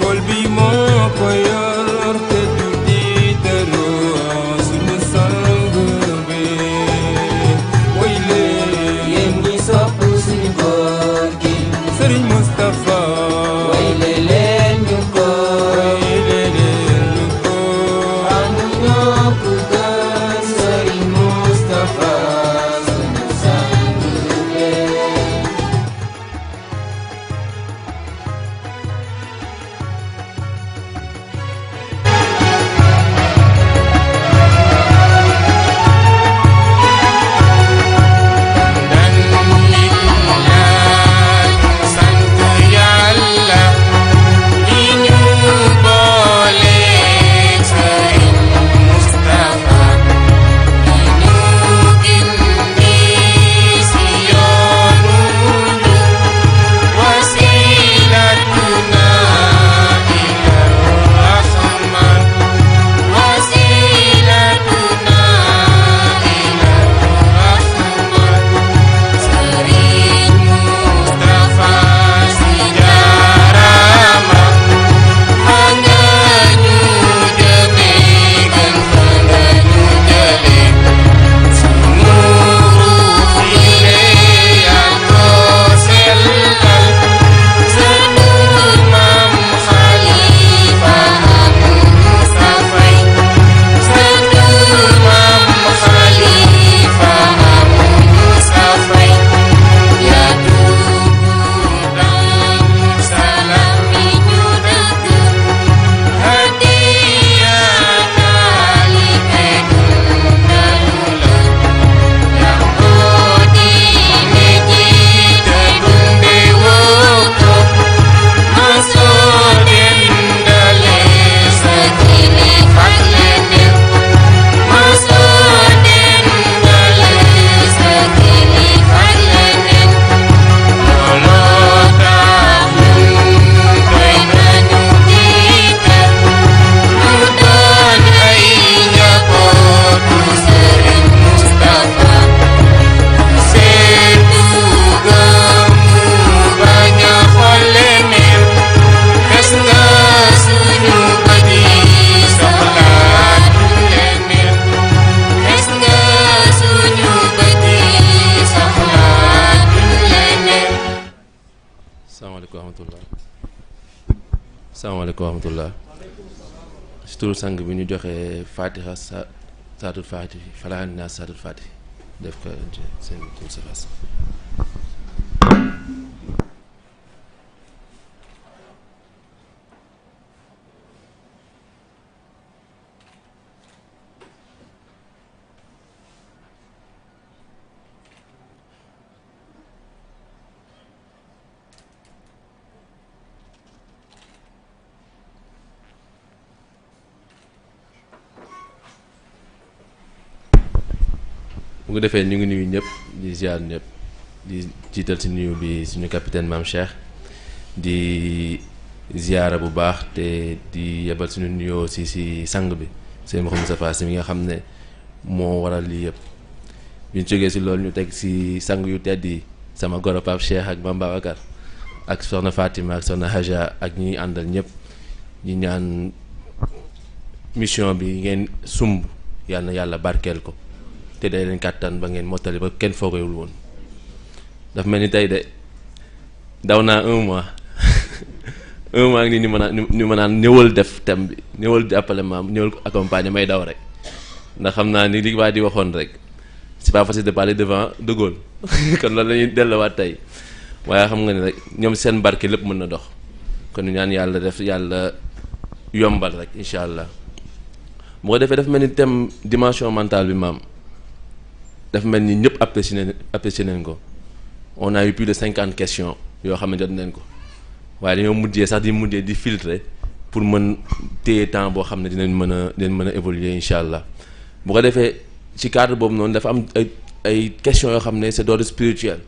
Kolbi mo koyor te du di teru rahmatullah si turu sang bi ñu joxe fatiha saatul fatih falahan naa saatul fatih def ko seen tur sa fas bu ko defee ñu ngi nuyu ñëpp di ziar ñëpp di jiital ci nuyu bi suñu capitaine Mame Cheikh di ziara bu baax te di yebal suñu nuyoo si sang bi sëñ Mouhamadou Moustapha Sy mi nga xam ne moo waral lii yëpp bi ñu jógee si loolu ñu teg si sang yu tedd yi sama goro Pape Cheikh ak Mame Babacar ak soxna Fatima ak soxna Haja ak ñi àndal ñëpp ñi ñaan mission bi ngeen sumb yàlla na yàlla barkeel ko te day leen kàttan ba ngeen mottali ba kenn foogewul woon daf mel ni tey de daw naa 1 mois 1 mois ak ni ñu mën a ñëwal def thème bi ñëwal jàppale maam ñëwal accompagner may daw rek ndax xam naa ni li waa di waxoon rek c'est pas facile de parler devant De Gaulle kon loolu la ñuy delluwaat tey waaye xam nga ni rek ñoom seen barke lépp mën na dox kon ñu ñaan yàlla def yàlla yombal rek incha allah bu ko defee dafa mel ni thème dimension mentale bi maam. dafa mel ni ñëpp apprécié nañ ko on a eu plus de 50 questions yoo xam ne jot nañ ko waaye dañoo mujjee di filtrer pour mën téye temps boo xam ne dinañ mën a évoluer incha allah bu ko defee ci cadre boobu noonu dafa am ay questions yoo xam ne c'est d'ordre spirituel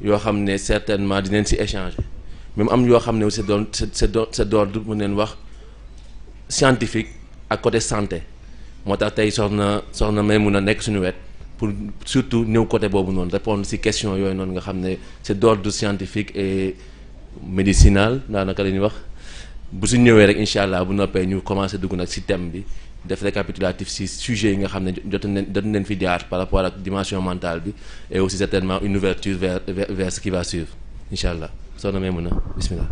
yoo xam ne certainement dinañ si échanger même am yoo xam ne aussi c'est d'ordre mën neen wax scientifique ak côté santé moo tax tey soxna may mun a nekk suñu wet pour surtout ñëw côté boobu noonu répondre ci question yooyu noonu nga xam ne c'est d'ordre scientifique et médicinal daanaka la ñuy wax bu su ñëwee rek incha allah bu noppee ñu commencé dugg nag ci thème bi def récapitulatif ci sujet yi nga xam ne jot nañ fi jaar par rapport ak dimension mentale bi et aussi certainement une ouverture vers ce qui va suivre incha allah soxna Maimouna bismillah.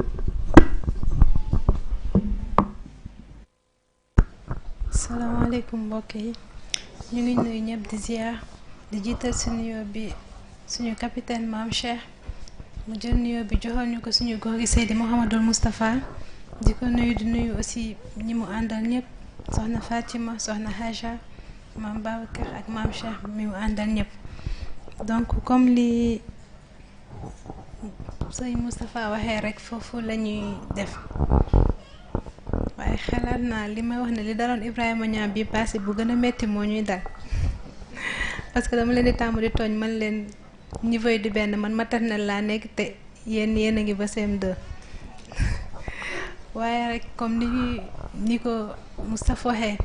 salaamaaleykum mbokk yi ñu ngi nuyu ñëpp di ziar di jiital si nuyoo bi suñu capitaine Mame Cheikh mu jël nuyoo bi joxal ñu ko suñu góor gi Seydi Mouhamadou Moustapha di ko nuyu di nuyu aussi ñi mu àndal ñëpp soxna Fatima soxna Haja Mame Babacar ak Mame Cheikh mi mu àndal ñëpp donc comme li sëñ Moustapha waxee rek foofu la ñuy def waaye xalaat naa li may wax ne li daloon Ibrahima Niang bi passé bu gën a metti moo ñuy dal parce que dama leen di tàmm di tooñ man leen niveau yi di benn man maternelle laa nekk te yéen a ngi ba CM2 waaye rek comme ni ko Moustapha waxee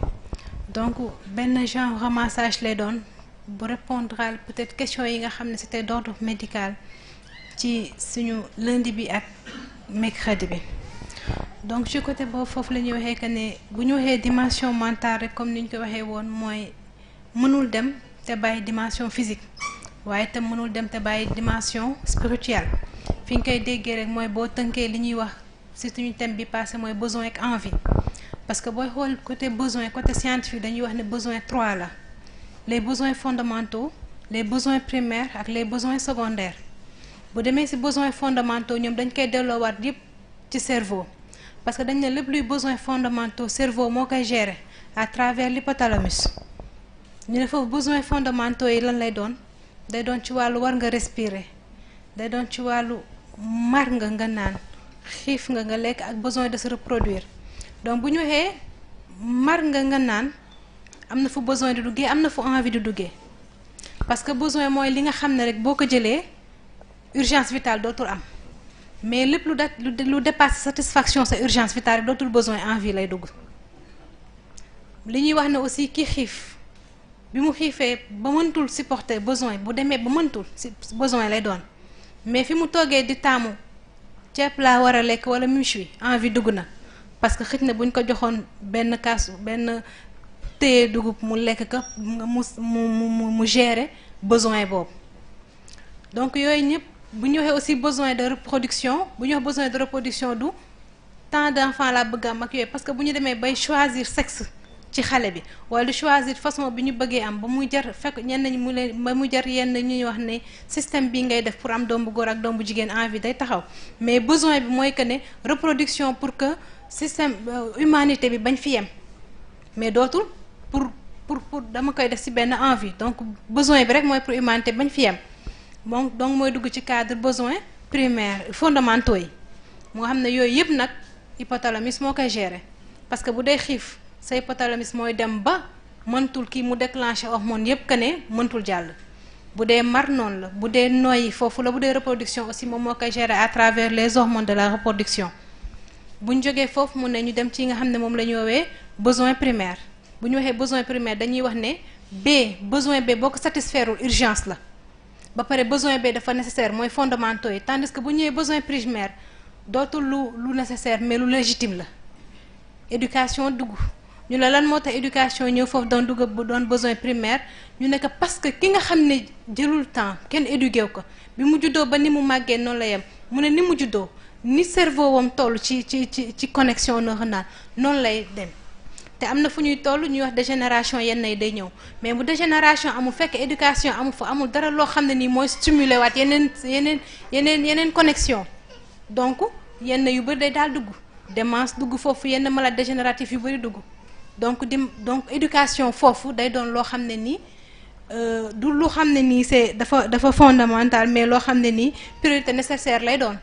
donc benn genre ramassage lay doon bu répondre peut-être question yi nga xam ne c'était d'ordre médical ci suñu lundi bi ak mercredi bi donc ci côté boobu foofu la ñuy waxee que ne bu ñu waxee dimension mentale rek comme ni ñu ko waxee woon mooy mënul dem te bàyyi dimension physique waaye itam mënul dem te bàyyi dimension spirituelle fi ñu koy déggee rek mooy boo tënkee li ñuy wax ci suñu thème bi passé mooy besoin ak envie parce que booy xool côté besoin côté scientifique dañuy wax ne besoin 3 la les besoins fondamentaux les besoins primaires ak les besoins secondaires bu demee ci besoins fondamentaux ñoom dañ koy delloowaat yépp ci cerveau parce que dañ ne lépp luy besoins fondamentaux cerveau moo koy gérer à travers l'hypothalamus ñu ne foofu besoins fondamentaux yi lan lay doon day doon ci wàllu war nga respirer day doon ci wàllu mar nga naan xiif nga lekk ak besoin de se reproduire donc bu ñu waxee mar nga naan am na fu besoin di duggee am na fu envie di duggee parce que besoin mooy li nga xam ne rek boo ko jëlee urgence vitale dootul am mais lépp lu dépasse satisfaction sa urgence vitale dootul besoin envie lay dugg li ñuy wax ne aussi kii xiif bi mu xiifee ba mëntul supporter besoin bu demee ba mëntul si besoin lay doon mais fi mu toogee di taamu ceeb laa war a lekk wala méchoui envie dugg na parce que xëj na buñ ko joxoon benn téye dugub mu lekk ka mu gérer besoin boobu donc yooyu ñëpp bu ñu waxee aussi besoin de reproduction bu ñu wax besoin de reproduction du tant d'enfants laa bëgg am ak yooyu parce que bu ñu demee bay choisir sexe ci xale bi wala di choisir façon bi ñu bëggee am ba muy jar fekk ñenn ñi mu leen ba mu jar yenn ñuy wax ne système bi ngay def pour am doom bu góor ak doom bu jigéen envie day taxaw mais besoin bi mooy que ne reproduction pour que système humanité bi bañ fi yem mais dootul pour dama koy def ci benn envie donc besoin bi rek mooy pour humanité bañ fi yem donc mooy dugg ci cadre besoin primaire fondamentaux yi moo xam ne yooyu yëpp nag hypothalamus moo koy gérer parce que bu dee xiif sa hypothalamus mooy dem ba mëntul kii mu déclencher hormone yëpp que ne mëntul jàll bu dee mar noonu la bu dee noyyi foofu la bu dee reproduction aussi moom moo koy gérer à travers les hormones de la reproduction bu ñu jógee foofu mu ne ñu dem ci nga xam ne moom la ñu woowee besoin primaire bu ñu waxee besoin primaire dañuy wax ne besoin B boo ko satisfaire urgence la ba pare besoin B dafa nécessaire mooy fondamentaux yi tandis que bu ñëwee besoin primaire dootul lu nécessaire mais lu légitime la éducation dugg ñu la lan moo tax éducation ñëw foofu doon dugg bu doon besoin primaire ñu ne que parce que ki nga xam ne jëlul temps kenn éduqué wu ko bi mu juddoo ba ni mu màggee noonu la yem mu ne ni mu juddoo ni cerveau wam toll ci connexion neuronale noonu lay dem te am na fu ñuy toll ñuy wax dégénération yenn yi day ñëw mais bu dégénération amul fekk éducation amul fa amul dara loo xam ne nii mooy stimuler waat yeneen connexion donc yenn yu bëri day daal dugg démence dugg foofu yenn maladies dégénératives yu bëri dugg donc éducation foofu day doon loo xam ne nii du lu xam ne nii c'est dafa fondamental mais loo xam ne nii priorité nécessaire lay doon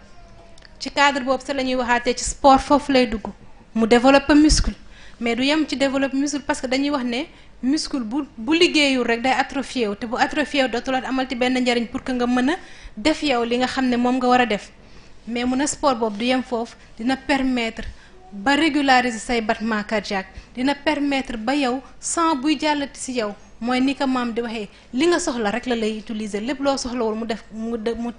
ci cadre boobu sax la ñuy waxaatee ci sport foofu lay dugg mu développer muscle mais du yem ci développer muscle parce que dañuy wax ne muscle bu liggéeyul rek day atrophié wu te bu atrophié wu dootul amal ci benn njariñ pour que nga mën a def yow li nga xam ne moom nga war a def mais mun a sport boobu du yem foofu dina permettre ba régulariser say battement cardiaque dina permettre ba yow sang buy jàllati ci yow mooy ni ko maam di waxee li nga soxla rek la lay utiliser lépp loo soxlawul mu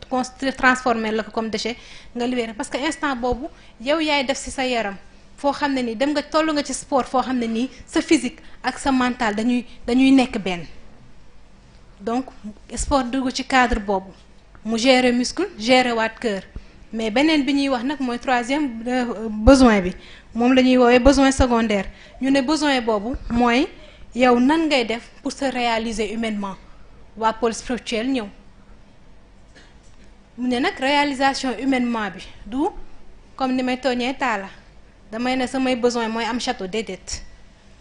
transformer la ko comme déchet nga libérer parce que instant boobu yow yaay def ci sa yaram foo xam ne nii dem nga toll nga ci sport foo xam ne nii sa physique ak sa mental dañuy nekk benn donc sport dugg ci cadre boobu mu gérer muscle gérer waat cœur mais beneen bi ñuy wax nag mooy troisième besoin bi moom la ñuy woowee besoin secondaire ñu ne besoin boobu mooy yow nan ngay def pour se réaliser humainement waa pôle spirituel ñëw mu ne nag réalisation humainement bi du comme ni may tooñee taala damay ne samay besoin mooy am château déedéet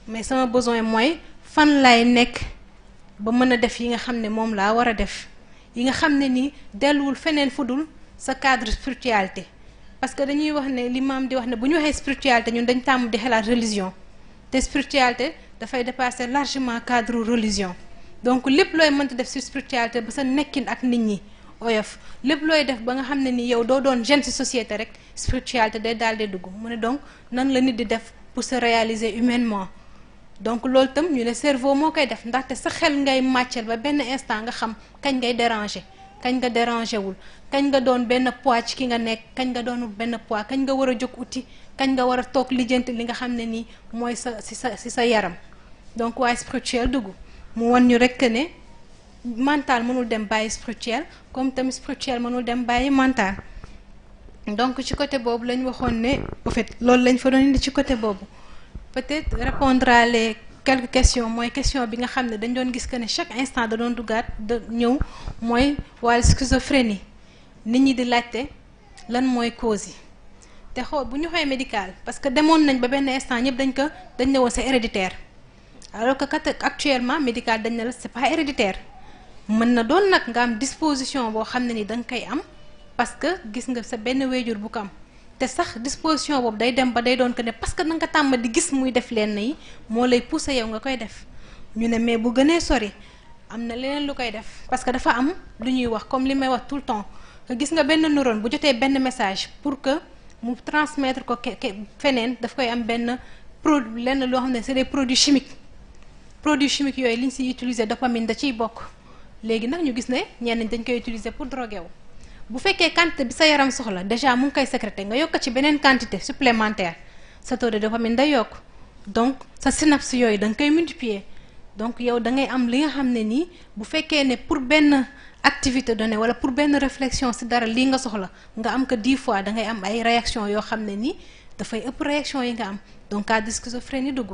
mais sama besoin mooy fan lay nekk ba mën a def yi nga xam ne moom laa war a def yi nga xam ne ni delluwul feneen fudul sa cadre spiritualité parce que dañuy wax ne li maam di wax ne bu ñu waxee spiritualité ñun dañ tàmm di xalaat religion te spiritualité dafay dépasser largement cadre religion donc lépp looy mënta def ci spiritualité ba sa nekkin ak nit ñi oyof lépp looy def ba nga xam ne ni yow doo doon jeune ci société rek spiritualité day daal di dugg mu ne donc nan la nit di def pour se réaliser humainement donc loolu tam ñu ne cerveau moo koy def ndaxte sa xel ngay màccal ba benn instant nga xam kañ ngay déranger kañ nga déranger wul kañ nga doon benn poids ci ki nga nekk kañ nga doonul benn poids kañ nga war a jóg uti kañ nga war a toog lijjanti li nga xam ne nii mooy ci sa yaram donc waaye spirituel dugg mu wan ñu rekk ne mental mënul dem bàyyi spirituel comme tamit spirituel mënul dem bàyyi mental donc ci côté boobu lañ waxoon ne en fait loolu lañ fa doon indi ci côté boobu peut-être répondre à les quelques questions mooy question bi nga xam ne dañ doon gis que ne chaque instant da doon duggaat da ñëw mooy wàllu schizophrénie nit ñi di laajte lan mooy cause yi te xool bu ñu xoolee médical parce que demoon nañ ba benn instant ñëpp dañ ne woon c'est héréditaire alors que actuellement médical dañ ne la c'est pas héréditaire mën na doon nag nga am disposition boo xam ne ni da nga koy am parce que gis nga sa benn wéjur bu ko am te sax disposition boobu day dem ba day doon que ne parce que na nga tàmm di gis muy def lenn yi moo lay pousser yow nga koy def ñu ne mais bu gënee sori am na leneen lu koy def parce que dafa am lu ñuy wax comme li may wax tout le temps que gis nga benn neurone bu jotee benn message pour que mu transmettre ko feneen daf koy am benn produit lenn loo xam ne c'est des produits chimiques yooyu li ñu siy utiliser dopamine da ciy bokk léegi nag ñu gis ne ñenn dañ koy utiliser pour droguer wu bu fekkee quantité bi sa yaram soxla déjà mu ngi koy sécréter nga yokk ci beneen quantité supplémentaire sa taux de dopamine day yokk donc sa synapse yooyu da nga koy multiplier donc yow da ngay am li nga xam ne nii bu fekkee ne pour benn activité donnée wala pour benn réflexion ci dara lii nga soxla nga am que 10 fois da ngay am ay réaction yoo xam ne nii dafay ëpp réaction yi nga am donc cas de schizophrénie dugg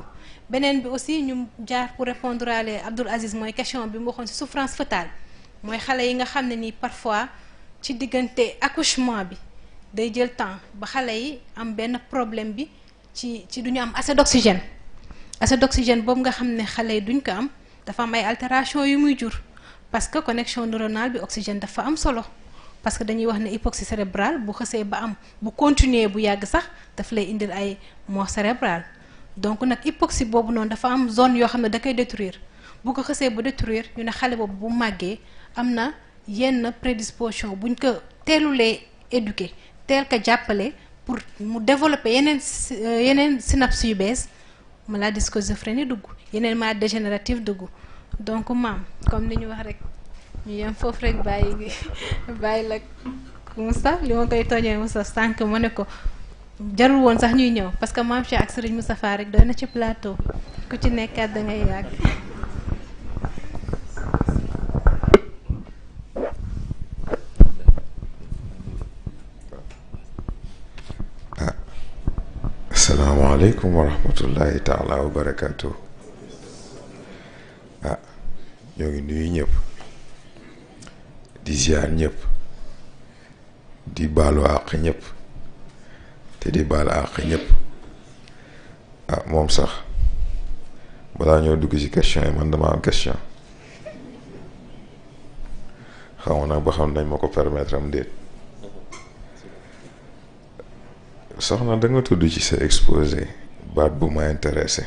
beneen bi aussi ñu jaar pour répondre à Abdoul Aziz mooy question bi mu waxoon ci souffrance fœtale mooy xale yi nga xam ne nii parfois ci diggante accouchement bi day jël temps ba xale yi am benn problème bi ci du ñu am assez d'oxygène boobu nga xam ne xale yi duñ ko am dafa am ay altération yu muy jur parce que connexion neuronale bi oxygène dafa am solo parce que dañuy wax ne hypoxie cérébrale bu xësee ba am bu continuer bu yàgg sax daf lay indil ay mort cérébrale donc nag hypoxie boobu noonu dafa am zone yoo xam ne da koy détruire bu ko xësee ba détruire ñu ne xale boobu bu màggee am na yenn prédisposition buñ ko teelulee éduquer teel ko jàppale pour mu développer yeneen synapses yu bees maladie schizophrénie dugg yeneen maladie dégénérative dugg donc maam comme ni ñu wax rek ñu yem foofu rek bàyyi la Moussa li ma koy tooñee Moussa sànq ma ne ko jarul woon sax ñuy ñëw parce que maam Cheikh ak Serigne Moustapha rek doy na ci plateau ku ci nekkaat da ngay yàgg. asalaamaaleykum wa rahmatullahi taala wa barakaatu. ñoo ngi nuyu ñëpp di ziar ñëpp di baalu àq ñëpp te di baalu àq ñëpp moom sax balaa ñoo dugg ci question yi man dama am question xaw nag ba xam nañ ma ko permettre am déet soxna da nga tudd ci sa exposé baat bu ma intéressé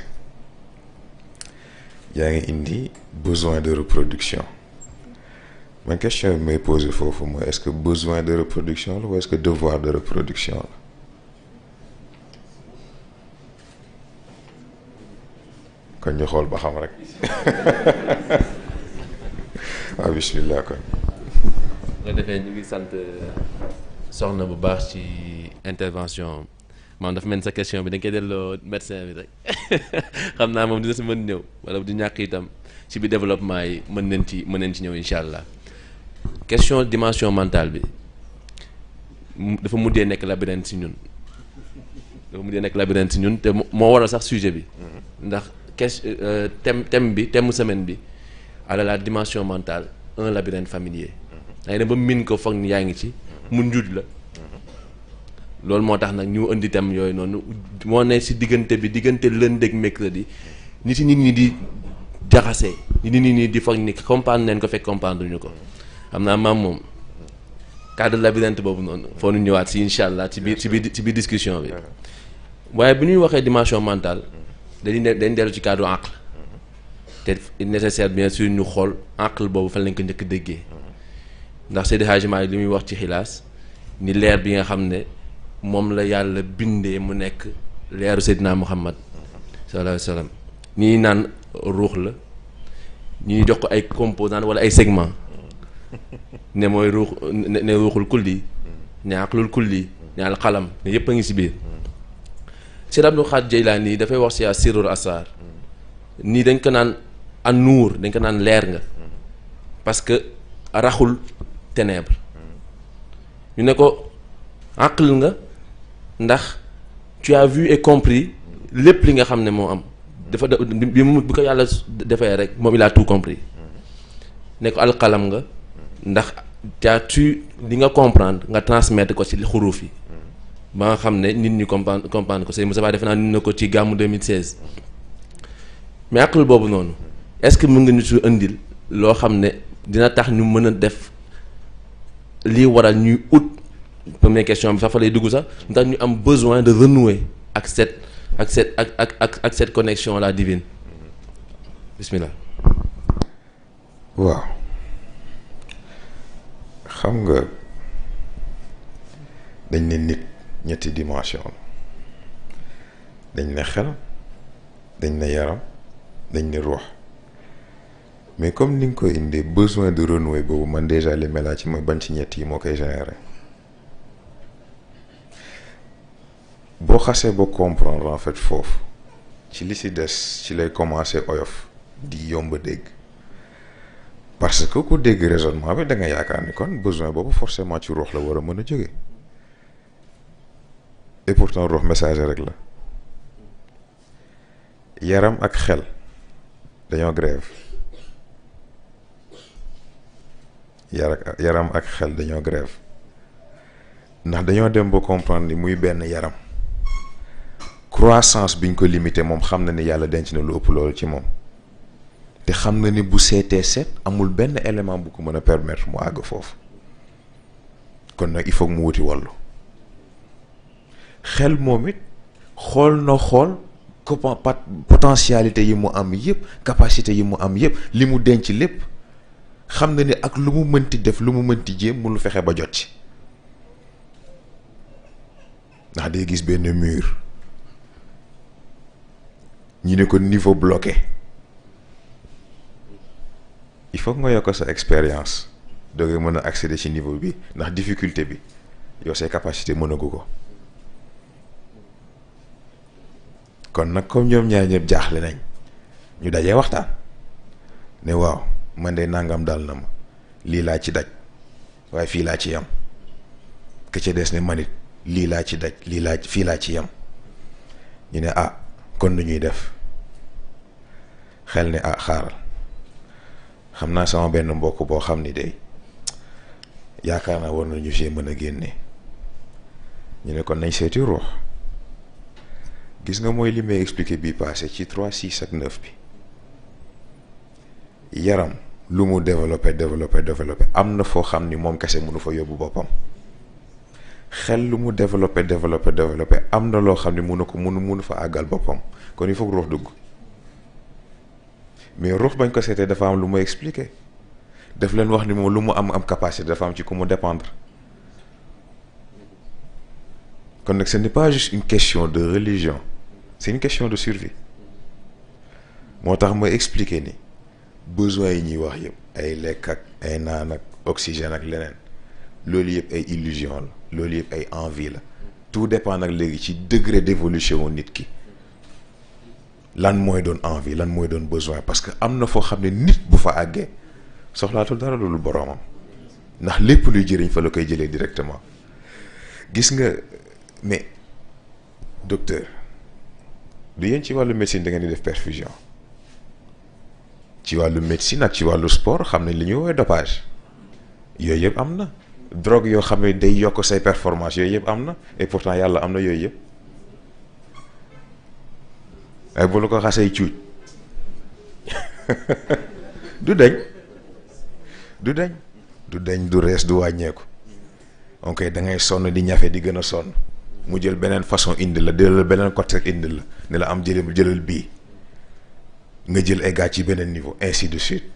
yaa ngi indi besoin de reproduction ma question bi may posé foofu mooy est-ce que besoin de reproduction la ou est-ce que devoir de reproduction la kon ñu xool ba xam rek waaw bismillah kon nga defee ñu ngi sant soxna bu baax ci intervention maanaam dafa mel ni sa question bi dañ koy delloo médecin bi rek xam naa moom dina si mën ñëw wala du ñàkk itam ci biir développement yi mën nañ ci ñëw incha allah question dimension mentale bi dafa mujjee nekk labyrinthe si ñun te moo waral sax sujet bi ndax thème mu semaine bi à la dimension mentale un labyrinthe familier dangay dem ba min ko foog ni yaa ngi ci mu njuuj la loolu moo tax nag ñu indi thème yooyu noonu moo ne si diggante lundi ak mercredi nit ñi di jaxasee nit ñi di foog ni comprendre neen ko fekk comprendre ñu ko xam naa maam moom cadre labyrinthe boobu noonu foo ñu ñëwaat si incha allah ci biir discussion bi waaye bu ñuy waxee dimension mentale dañ dellu ci cadre aql te nécessaire bien sûr ñu xool aql boobu fan lañ ko njëkk déggee ndax Seydi Hadji Malick li muy wax ci xilaas ni leer bi nga xam ne moom la yàlla bindee mu nekk leeru Seydina Muhammad sallallahu alayhi wa sallam ñii naan ruux la ñuy jox ko ay composants wala ay segments ne mooy ruuxul kulli ne aqlul kulli ne alqalam ne yëpp a ngi si biir Seydi Abdul Xaadir Jeylaani dafay wax si asirul asrar nii dañ ko naan an nuur dañ ko naan leer nga parce que raxul ténèbre ñu ne ko aql nga ndax tu as vu et compris lépp li nga xam ne moo am dafa bi ko yàlla defee rek moom il a tout compris ne ko alqalam nga ndax tu li nga comprendre nga transmettre ko ci xuruuf yi ba nga xam ne nit ñi comprendre ko Sëñ Moussa defe naa nit na ko ci gàmmu 2016 mais aql boobu noonu est-ce que mën nga ñu su indil loo xam ne dina tax ñu mën a def lii waral ñuy ut première question bi sax fa lay dugg sax ndax ñu am besoin de renouer ak cette connexion la divine bismillah. waaw xam nga dañ ne nit ñetti dimension dañ ne xel dañ ne yaram dañ ne ruux mais comme ni nga koy indee besoin de renouer boobu man déjà li mel ci mooy ban ci ñett yi moo koy générer boo xasee ba comprendre en fait foofu ci li si des ci lay commencer oyof di yomb dégg parce que ku dégg raisonnement bi da nga yaakaar ni kon besoin boobu forcément ci ruux la war a mën a jóge et pourtant ruux message rek la. yaram ak xel dañoo grève. yaram ak xel dañoo grève ndax dañoo dem ba comprendre ni muy benn yaram croissance biñ ko limité moom xam na ni yàlla denc na lu ëpp loolu ci moom te xam na ni bu seetee seet amul benn élément bu ko mën a permettre mu àgg foofu kon nag il faut mu wuti wàllu xel moom it xool na xool potentialité yi mu am yëpp capacité yi mu am yëpp li mu denc lépp xam na ni ak lu mu mënti def lu mu mënti jéem mënul fexe ba jot ci ndax day gis benn mur ñu ne ko niveau bloqué il faut nga yokk sa expérience doo nga mën a accéder ci niveau bi ndax difficulté bi yow say capacité mënagu ko kon nag comme ñoom ñaar ñëpp jaaxle nañ ñu dajee waxtaan ne waaw man de nangam dal na ma lii laa ci daj waaye fii laa ci yam ke ca des ne manit lii laa ci daj fii laa ci yam ñu ne ah kon nu ñuy def xel ne ah xaaral xam naa sama benn mbokk boo xam ni de yaakaar naa war nañu see mën a génne ñu ne kon nañ seeti ruux gis nga mooy li may expliqué bii passé ci 3 6 ak 9 bi yaram lu mu développé am na foo xam ni moom kese mënu fa yóbbu boppam xel lu mu développé am na loo xam ni mënu fa àggal boppam kon il faut que ruux dugg mais ruux bañ ko seetee dafa am lu mu expliqué daf leen wax ni moom lu mu am capacité dafa am ci ku mu dépendre kon nag ce n'est pas juste une question de religion c'est une question de survie moo tax ma expliqué ni besoin yi ñuy wax yëpp ay lekk ak ay naan ak oxygène ak leneen loolu yëpp ay illusion la loolu yëpp ay envie la tout dépend nag léegi ci degré d'évolution nit ki lan mooy doon envie lan mooy doon besoin parce que am na foo xam ne nit bu fa àggee soxlaatul dara loolu boroomam ndax lépp luy jëriñ fa la koy jëlee directement gis nga mais docteur du yéen ci wàllu médecine da ngeen di def perfusion ci wàllu médecine ak ci wàllu sport xam nañ li ñuy woowee dopage yooyu yëpp am na drogue yoo xam ne day yokk say performance yooyu yëpp am na et pourtant yàlla am na yooyu yëpp ay bu la ko xasee cuuj du deñ du rees du wàññeeku ok da ngay sonn di ñafe di gën a sonn mu jël beneen façon indi la jëlal beneen côté indi la ne la am jëlal bii nga jël ay gars ci beneen niveau ainsi de suite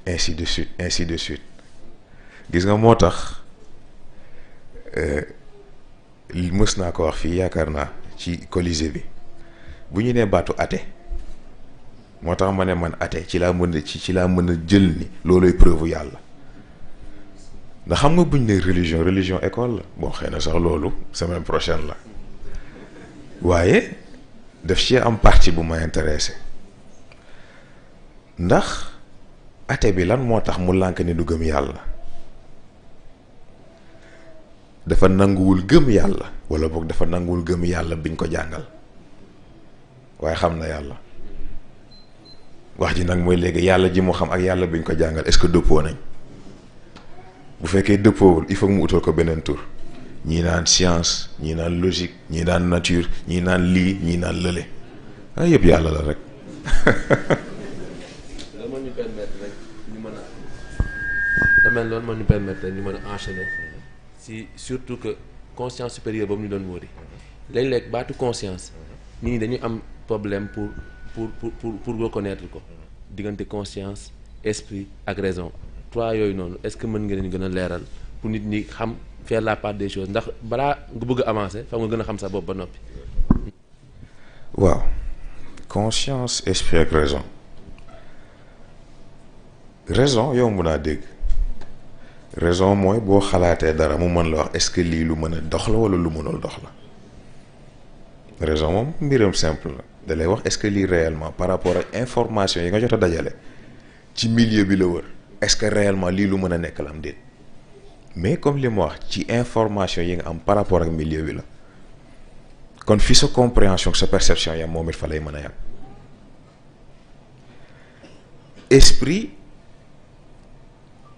gis nga moo tax mës naa ko wax fii yaakaar naa ci Colisée bi bu ñu nee baatu athée moo tax ma ne man athée ci laa mën a jël ni looloy preuve yàlla ndax xam nga buñ ne religion école la bon xëy na sax loolu semaine prochaine la waaye daf ci am partie bu ma intéressé ndax athée bi lan moo tax mu lànk ni du gëm yàlla dafa nanguwul gëm yàlla wala boog dafa nanguwul gëm yàlla biñ ko jàngal waaye xam na yàlla wax ji nag mooy léegi yàlla ji mu xam ak yàlla biñ ko jàngal est-ce que dëppoo nañ bu fekkee dëppoowul il faut mu utal ko beneen tur ñii naan science ñii naan logique ñii naan nature ñii naan lii ñii naan lële ay yëpp yàlla la rek. loolu moo ñu permettre rek ñu mën a damay loolu moo ñu permettre rek ñu mën a enchaîner si surtout que conscience supérieure boobu ñu doon wóori léeg-léeg baatu conscience nit ñi dañuy am problème pour reconnaître ko diggante conscience esprit ak raison. trois yooyu noonu est-ce que mën nga leen gën a leeral pour nit ñi xam faire la part des choses ndax balaa nga bëgg a avancer fa nga gën a xam sa bopp ba noppi. waaw conscience esprit ak raison yomb naa dégg raison mooy boo xalaatee dara mu mën la wax est-ce que lii lu mën a dox la walla lu mënul dox la raison moom mbiram simple la da lay wax est-ce que lii réellement par rapport ak information yi nga jot a dajale ci milieu bi la wër. est-ce que réellement lii lu mën a nekk la am déet mais comme li ma wax ci information yi nga am par rapport ak milieu bi la kon fi sa compréhension sa perception yam moom it fa lay mën a yam. Esprit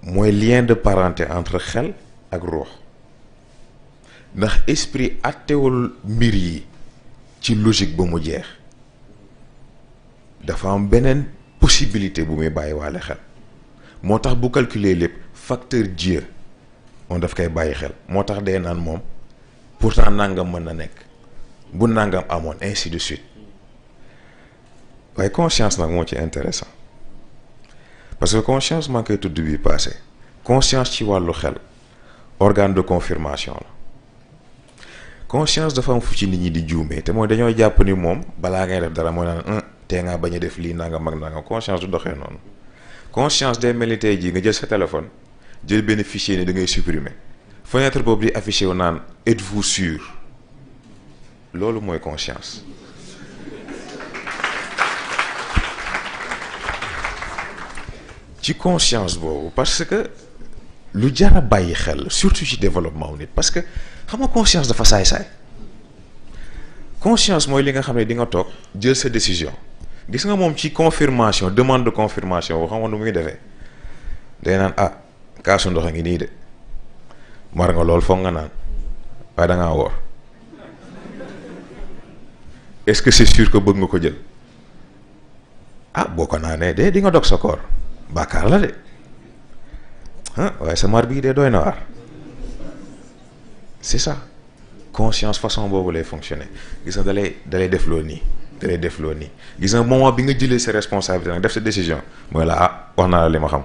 mooy lien de parenté entre xel ak ruux ndax esprit attewul mbir yi ci logique ba mu jeex dafa am beneen possibilité bu muy bàyyi waale xel moo tax bu calculer lépp facteur Dieu moom daf koy bàyyi xel moo tax day naan moom pourtant nangam mën na nekk bu nangam amoon ainsi de suite waaye conscience nag moo ci intéressant parce que conscience maa ngi koy tudd bi passé conscience ci wàllu xel organe de confirmation la conscience dafa am fu ci nit ñi di juumee te mooy dañoo jàpp ni moom balaa ngay def dara mooy naan tee ngaa bañ a def lii nangam ak nangam conscience du doxee noonu conscience day mel ni tey jii nga jël sa téléphone jël benn fichier ni da ngay supprimer fenêtre boobu di affiché wu naan êtes-vous sûr loolu mooy conscience. ci conscience boobu parce que lu jar a bàyyi xel surtout ci développement wu nit parce que xam nga conscience dafa saay-saay conscience mooy li nga xam ne di nga toog jël sa décision gis nga moom ci confirmation demande de confirmation boo xam nga nu muy defee day naan kaasu ndox a ngi nii de mar nga lool foog nga naan waaye da ngaa woor est-ce que c'est sûr que bëgg nga ko jël boo ko naanee de di nga dog sa koor bàkkaar la de waaye sa mar bii de doy na waar c'est ça conscience façon boobu lay fonctionner gis nga dalay def loo nii gis nga moment bi nga jëlee sa responsabilité nag def sa décision mooy la wax naa la li ma xam.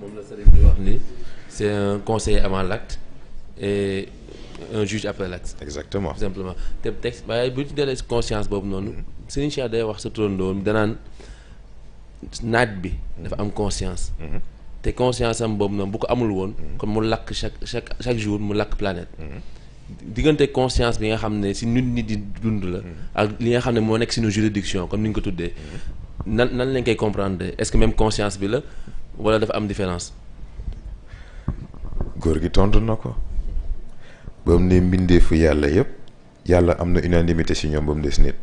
moom la sëriñ bi wax ni c'est un conseiller avant l'acte et un juge après l'acte. exactement tout simplement te texte waaye bu ñu dalee conscience boobu noonu sëriñ Cheikh day wax sa turandoo danaan naaj bi dafa am conscience. te conscience am boobu noonu bu ko amul woon. kon mu lakk chaque jour mu lakk planète. diggante conscience bi nga xam ne si nit di dund la. ak li nga xam ne moo nekk si nos juridiction comme ni ñu ko tuddee. nan lañ koy comprendre est-ce que même conscience bi la wala dafa am différence. góor gi tontu na ko ba mu ne mbindeefu yàlla yëpp yàlla am na unanimité si ñoom ba mu des nit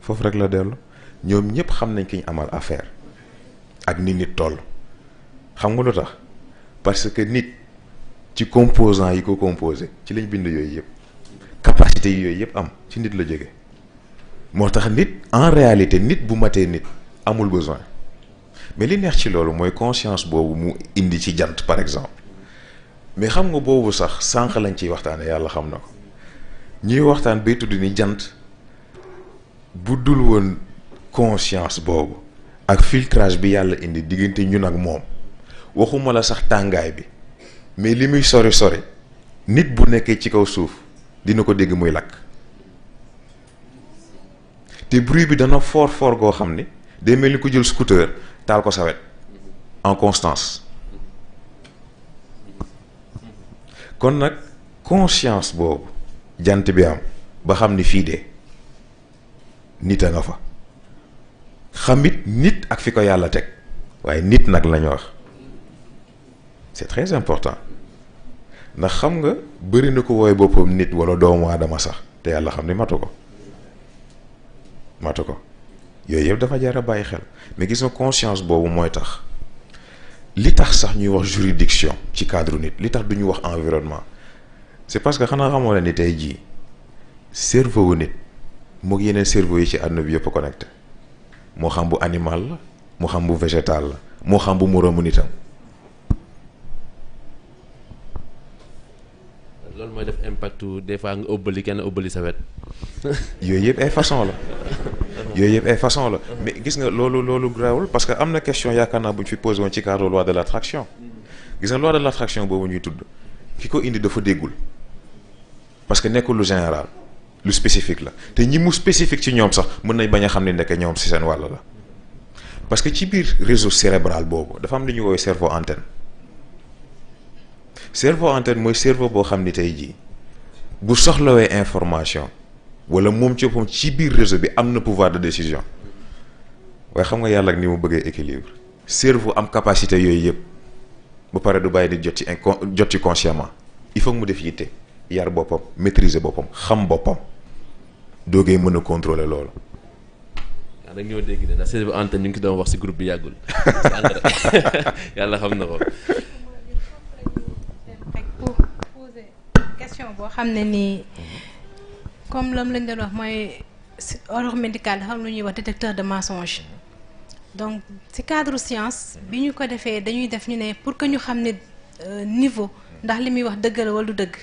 foofu rek la dellu ñoom ñëpp xam nañ ki ñu amal affaire ak ni nit toll xam nga lu tax parce que nit ci composant yi ko composé ci lañ bind yooyu yëpp capacité yi yooyu yëpp am ci nit la jóge moo tax nit en réalité nit bu matee nit amul besoin mais li neex ci loolu mooy conscience boobu mu indi ci jant par exemple mais xam nga boobu sax sànq lañ ciy waxtaane yàlla xam na ko ñuy waxtaan bay tudd ni jant bu dul woon conscience boobu ak filtrage bi yàlla indi diggante ñun ak moom waxuma la sax tàngaay bi mais li muy sori nit bu nekkee ci kaw suuf dina ko dégg muy lakk te bruit bi dana fort goo xam ni day mel ni ku jël scooter taal ko sa wet en constance kon nag conscience boobu jant bi am ba xam ni fii de nit a nga fa xamit nit ak fi ko yàlla teg waaye nit nag lañu wax c'est très important ndax xam nga bëri na ko wooy boppam nit wala doomu aadama sax te yàlla xam ni matu ko yooyu yëpp dafa jar a bàyyi xel mais gis nga conscience boobu mooy tax li tax sax ñuy wax juridiction ci cadre nit li tax du ñu wax environnement c'est parce que xanaa xamoo ne ni tey jii cerveau wu nit moog yeneen cerveau yi ci àdduna bi yëpp connecté moo xam bu animal la moo xam bu végétal la moo xam bu moroomu nitam. loolu mooy def impact des fois nga ëbbali kenn ëbbali sa wet. yooyu yëpp ay façon la. mais gis nga loolu grawul parce que am na question yaakaar naa bu ñu fi posé woon ci cadre loi de l'attraction gis nga loi de l'attraction boobu ñuy tudd ki ko indi dafa déggul parce que nekkul lu général lu spécifique la te ñi mu spécifique ci ñoom sax mën nañ bañ a xam ne nekk ñoom ci seen wàll la parce que ci biir réseau cérébral boobu dafa am lu ñuy woowee cerveau antenne mooy cerveau boo xam ni tey jii bu soxlawee information wala moom ci boppam ci biir réseau bi am na pouvoir de décision waaye xam nga yàlla ak ni mu bëggee équilibre cerveau am capacité yooyu yëpp ba pare du bàyyi di jot ci consciemment il faut que mu def yitte yar boppam maîtriser boppam xam boppam doogee mën a contrôler loolu. waaw nag ñoo dégg de ndax c'est Anta ñu ngi doon wax ci groupe bi yàggul yàlla xam na ko. rek pour poser question boo xam ne nii comme lam lañ doon wax mooy ordre médical dafa am lu ñuy wax détecteur de mensonge. donc ci cadre science bi ñu ko defee dañuy def ñu ne pour que ñu xam ne niveau ndax li muy wax dëgg la wala du dëgg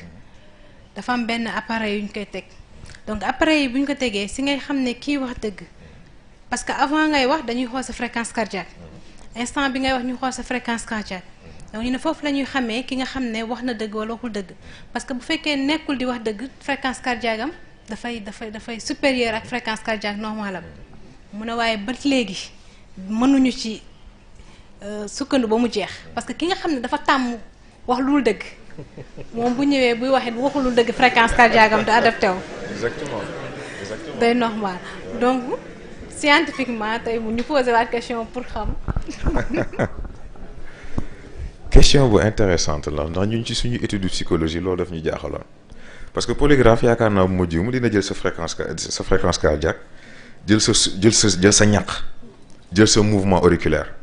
dafa am benn appareil yu ñu koy teg donc appareil yi bu ñu ko tegee ci ngay xam ne kii wax dëgg parce que avant ngay wax dañuy xool sa fréquence cardiaque instant bi ngay wax ñu xool sa fréquence cardiaque donc ñu ne foofu la ñuy xamee ki nga xam ne wax na dëgg wala waxul dëgg parce que bu fekkee nekkul di wax dëgg fréquence cardiaque am dafay supérieur ak fréquence cardiaque normale am mu ne waaye ba léegi mënuñu ci sukkandu ba mu jeex parce que ki nga xam ne dafa tàmm wax lu dul dëgg moom bu ñëwee buy waxee bu waxul lu dëgg fréquence cardiaque am du adapté wu. exactement day normal donc scientifiquement tey mu ñu posé waat question pour xam. question bu intéressante la ndax ñun ci suñu étude psychologie loolu daf ñu jaaxaloon parce que polygraphe yaakaar naa bu ma jiw mu dina jël sa fréquence cardiaque jël sa ñaq jël sa mouvement auriculaire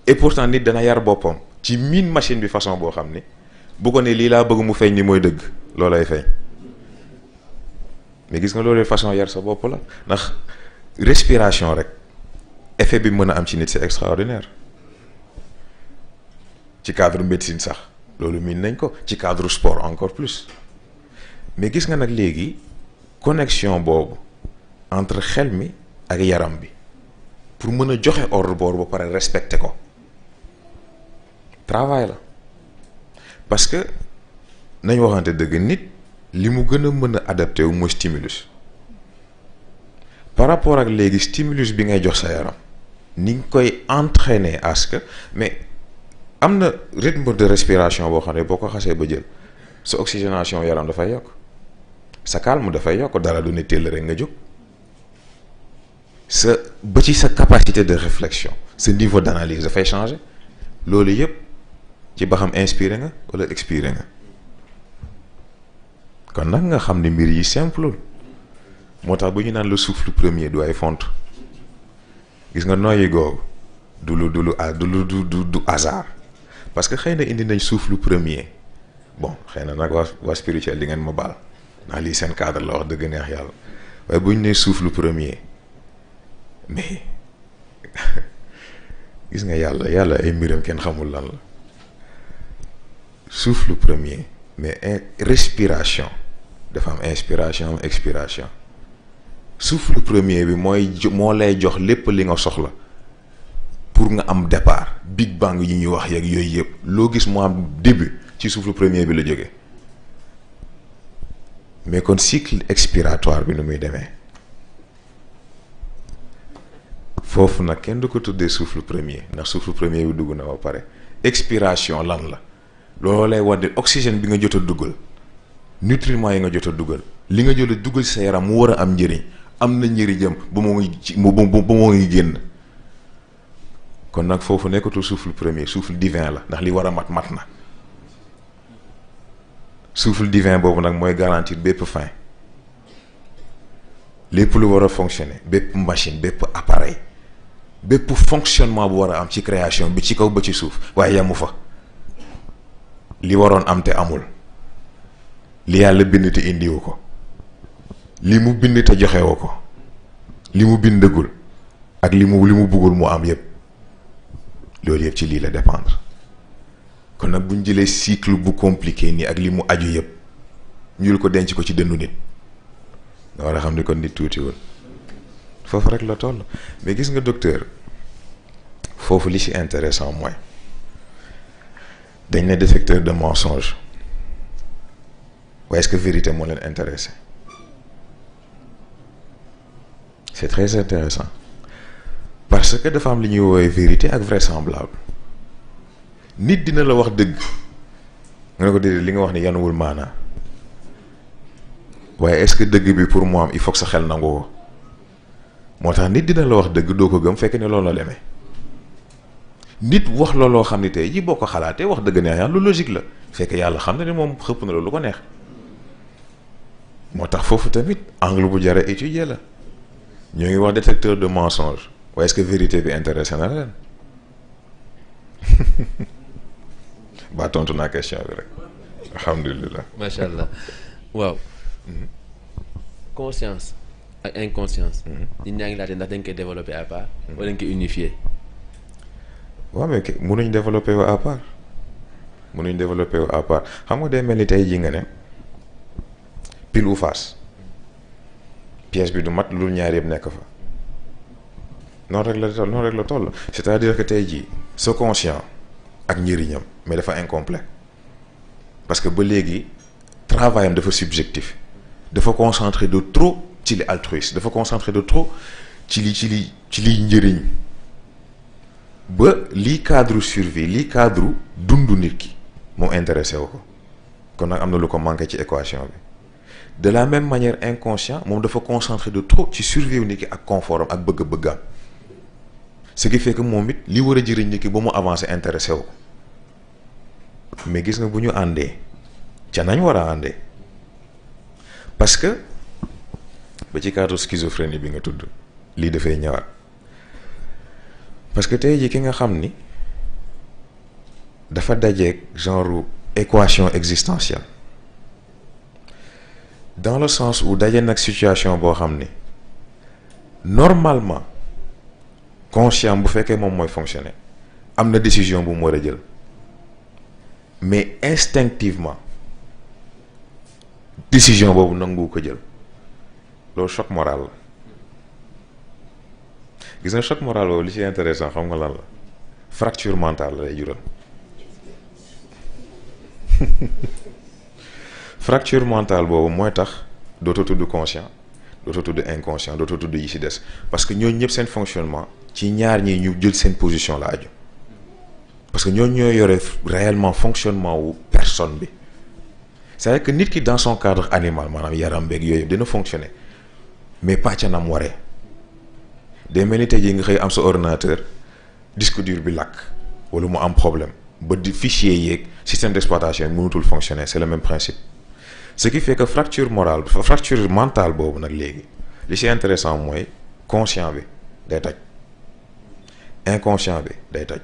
et pourtant nit dana yar boppam ci miin machine bi façon boo xam ni bu ko ne lii laa bëgg mu feeñ ni mooy dëgg loolay feeñ mais gis nga loolu façon yar sa bopp la ndax respiration rek effet bi mën a am ci nit c'est extraordinaire ci cadre médecine sax loolu miin nañ ko ci cadre sport encore plus mais gis nga nag léegi connexion boobu entre xel mi ak yaram bi pour mën a joxe ordre boobu ba pare respecter ko travail la parce que nañ waxante dëgg nit li mu gën a mën a adapté wu mooy stimulus par rapport ak léegi stimulus bi ngay jox sa yaram ni nga koy entraîner à ce que mais am na rythme de respiration boo xam ne boo ko xasee ba jël sa oxygénation yaram dafay yokk sa calme dafay yokk dara du ne teel rek nga jóg sa ba ci sa capacité de réflexion sa niveau d'analyse dafay changer loolu yëpp ci ba xam inspiré nga wala expiré nga kon nag nga xam ne mbir yi simple moo tax bu ñu naan le souffle premier du ay font gis nga noyyi googu du hasard parce que xëy na indi nañ souffle premier bon xëy na nag waa spirituel di ngeen ma baal ndax lii seen cadre la wax dëgg neex yàlla waaye bu ñu nee souffle premier mais gis nga yàlla ay mbiram kenn xamul lan la souffle premier mais respiration dafa am inspiration am expiration souffle premier bi moo lay jox lépp li nga soxla pour nga am départ big bang yi ñuy wax yeeg yooyu yëpp loo gis mu am début ci souffle premier bi la jógee mais kon cycle expiratoire bi nu muy demee foofu nag kenn du ko tuddee souffle premier ndax souffle premier bi dugg na ba pare expiration lan la looloo lay wadde oxygène bi nga jot a dugal nutriments yi nga jot a dugal li nga jot a dugal sa yaram mu war a am njëriñ am na njëriñam ba moo ngi génn kon nag foofu nekkatul souffle premier souffle divin la ndax li war a mat na souffle divin boobu nag mooy garantir bépp fin lépp lu war a fonctionner bépp machine bépp appareil bépp fonctionnement bu war a am ci création bi ci kaw ba ci suuf waaye yamu fa li waroon am te amul li yàlla bind te indiwu ko li mu bind te joxewu ko li mu bindagul ak li mu bëggul mu am yépp loolu yëpp ci lii la dépendre kon nag bu ñu jëlee cycle bu compliqué nii ak li mu aju yëpp ñuul ko denc ko ci dënnu nit nga war a xam ni kon nit tuutiwul foofu rek la toll mais gis nga docteur foofu li ci intéressant mooy dañ ne détecteur de mensonge waaye est-ce que vérité moo leen intéressé c'est très intéressant parce que dafa am li ñuy woowee vérité ak vraisemblable nit dina la wax dëgg nga ne ko déedéet li nga wax ni yanuwul maanaa waaye est-ce que dëgg bi pour mu am il faut que sa xel nangu ko moo tax nit dina la wax dëgg doo ko gëm fekk ne loolu la demee nit wax la loo xam ni tey ji boo ko xalaatee wax dëgg neex yàlla lu logique la fekk yàlla xam na ne moom xëpp na loolu lu ko neex moo tax foofu tamit angle bu jar a étudier la. ñoo ngi wax détecteur de mensonge waaye est-ce que vérité bi intéressé na leen ba tontu naa question bi rek alhamdulilah. macha allah waaw. conscience ak inconscience. nit ñaa ngi laajte ndax dañ koy développer à part. wala dañ koy unifier. waaw mais mënuñ développer wu à part mënuñ développer wu à part xam nga day mel ni tey jii nga ne pile ou face. pièce bi du mat lu ñaar yëpp nekk fa noonu rek la toll c'est-à-dire que tey jii sa conscient ak njëriñam mais dafa incomplet parce que ba léegi travail am dafa subjectif dafa concentré de trop ci li altruiste dafa concentré de trop ci liy njëriñ ba lii cadre survie lii cadre dundu nit ki moom intéressé wu ko kon nag am na lu ko manqué ci équation bi. de la même manière inconscient moom dafa concentré de trop ci survie nit ki ak confort am ak bëgg-bëggam ce qui fait que moom it li war a jëriñ nit ki ba mu avancé intéressé wu mais gis nga bu ñu àndee ca nañ war a àndee parce que ba ci cadre schizophrénie bi nga tudd lii dafay ñëwaat parce que tey jii ki nga xam ni dafa dajeeg genre équation existentielle. dans le sens où daje nag situation boo xam ni normalement conscient bu fekkee moom mooy fonctionner am na décision bu mu war a jël mais instinctivement décision boobu nangu ko jël loolu choc moral la gis nga choc moral boobu li ci intéressant xam nga lan la fracture mentale la lay jural fracture mentale boobu mooy tax dootoo tudd conscient dootoo tudd inconscient dootoo tudd yi ci des parce que ñooñu ñëpp seen fonctionnement ci ñaar ñi ñu jël seen position la aju parce que ñooñu ñoo yore réellement fonctionnement wu personne bi c'est-à-dire que nit ki dans son cadre animal maanaam yaram beeg yooyu dina fonctionner mais pas ca nam waree day mel ni tey jii nga xëy am sa ordinateur disque dur bi lakk wala mu am problème ba di fichier yeeg système d'exploitation mënutul fonctionner c'est le même principe. ce qui fait que fracture mentale boobu nag léegi li ci intéressant mooy conscient bi day toj inconscient bi day toj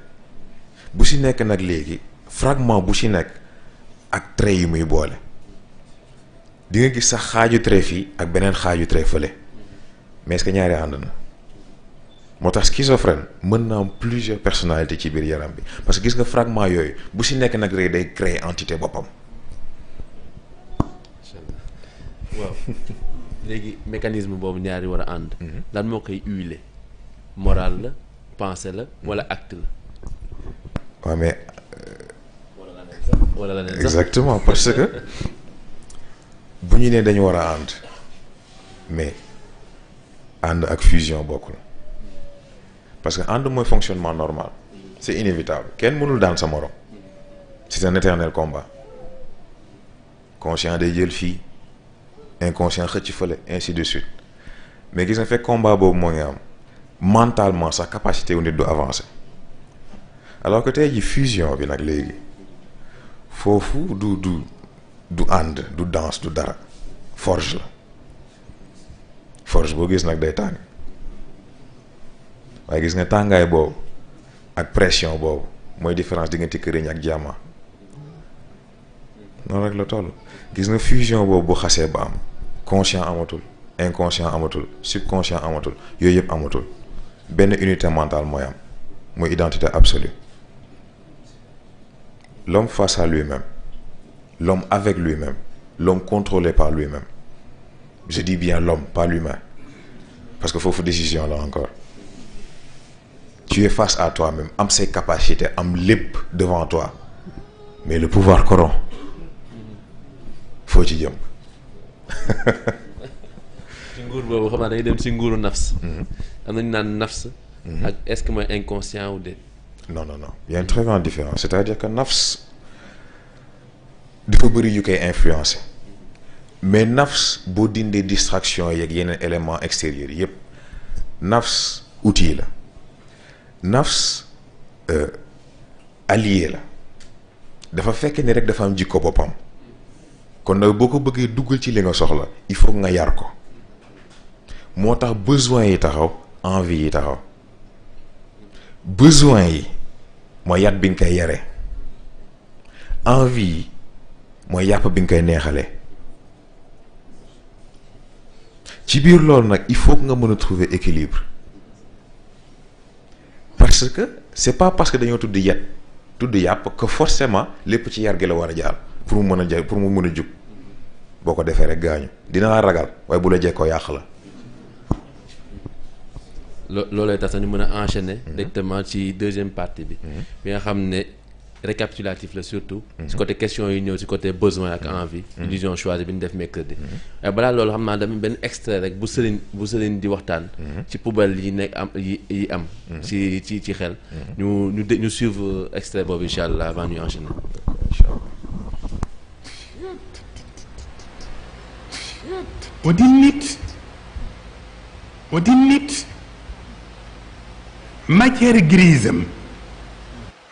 bu ci nekk nag léegi fragment bu ci nekk ak trait yi muy boole di nga gis sax xaaju trait fii ak beneen xaaju trait fële mais est-ce que ñaari ànd na moo tax schizophrène mën na am plusieurs personnalités ci biir yaram bi parce que gis nga fragment yooyu bu ci nekk nag rek day créer entité boppam. waaw léegi mécanisme boobu ñaari war a ànd. lan moo koy huiler moral la pensée la wala acte la. waaw mais. wala la sax exactement parce que bu ñu nee dañu war a ànd mais ànd ak fusion bokkul parce que ànd mooy fonctionnement normal c'est inévitable kenn mënul daan sa morom c'est un éternel combat conscient day jël fii. inconscient xëcc fële ainsi de suite mais gis nga fekk combat boobu moo ngi am mentalement sax capacité wu nit du avancer alors que tey ji fusion bi nag léegi foofu du ànd du danse du dara forge la forge boo gis nag day tàng waaye gis nga tàngaay boobu ak pression boobu mooy différence diggante këriñ ak diamant noonu rek la toll gis nga fusion boobu bu xasee ba am conscient amatul inconscient amatul subconscient amatul yooyu yëpp amatul benn unité mentale mooy am mooy identité absolue l'homme face à lui-même l'homme avec lui-même l'homme contrôlé par lui-même je dis bien l'homme pas l'humain parce que foofu décision la encore tu es face à toi-même am ses capacités am lépp devant toi mais le pouvoir corrompt foo ci jëm. ci nguur boobu xam naa dañuy dem ci nguuru nafs. am nañu naan nafs. ak est-ce que mooy inconscient ou déet. non il y a une très grande différence c'est-à-dire que nafs dafa bëri yu koy influencer mais nafs boo dindee distraction yeeg yeneen éléments extérieurs yépp nafs outil la nafs allié la dafa fekk ni rek dafa am jikko boppam. kon nag boo ko bëggee duggal ci li nga soxla il faut nga yar ko moo tax besoin yi taxaw envie yi taxaw besoin yi mooy yat bi nga koy yare envie yi mooy yàpp bi nga koy neexale ci biir loolu nag il faut que nga mën a trouver équilibre parce que c'est pas parce que dañoo tudd yat tudd yàpp que forcément lépp ci yar gi la war a jaar pour mu mën a ja pour mu mën a jug boo ko defee rek gaañu dina la ragal waaye bu la jekkoo yàq la. loolay tax sax ñu mën a enchaîner directement ci deuxième partie bi. bi nga xam ne récapitulatif la surtout. ci côté question yi ñëw ci côté besoin ak envie. illusion choisie bi ñu def mercredi. waaye balaa loolu xam naa dama benn extrait rek bu sëriñ di waxtaan. ci poubelle yi nekk am yi am. ci xel. ñu suivre extrait boobu incha allah avant ñu enchaîner. moo di nit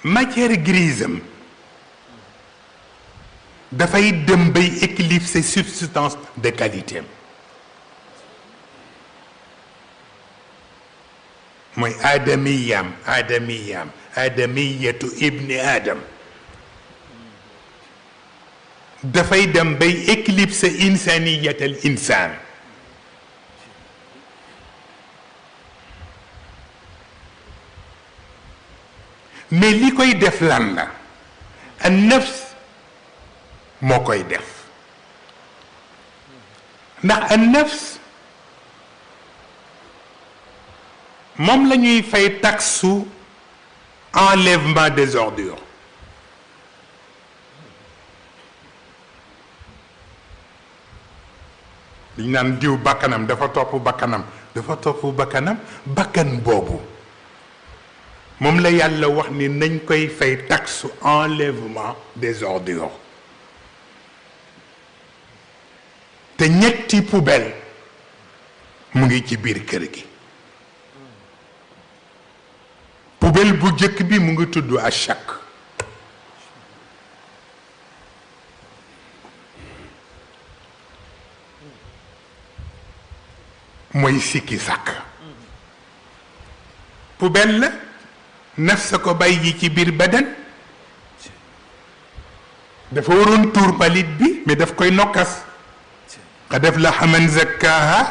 matière grisam dafay dem bay éclipser substance de qualité mooy aadamiyatu ibni adam dafay dem bay éclipser insaniyatal insaan mais li koy def lan la an nafs moo koy def ndax an nafs moom la ñuy fay taxe enlèvement des ordures liñ naan diw bakkanam dafa topp bakkanam bakkan boobu moom la yàlla wax ni nañ koy fay taxe enlèvement des ordures te ñetti poubelle mu ngi ci biir kër gi poubelle bu jëkk bi mu ngi tudd achak mooy sikki sàkk poubelle la naf sa ko bàyyi ci biir badan dafa waroon tuur mbalit bi mais daf koy nokkas qad aflaha man zakkaaha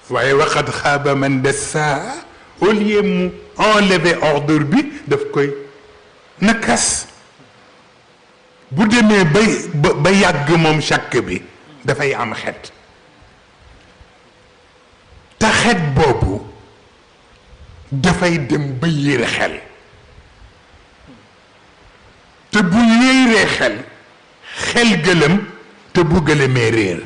waaye wa qad xaaba man dassaaha au lieu mu enlever ordure bi daf koy nakkas bu demee ba yàgg moom chàkk bi dafay am xet te xet boobu dafay dem ba yéere xel te bu yéeree xel gëlëm te bu gëlëmee réer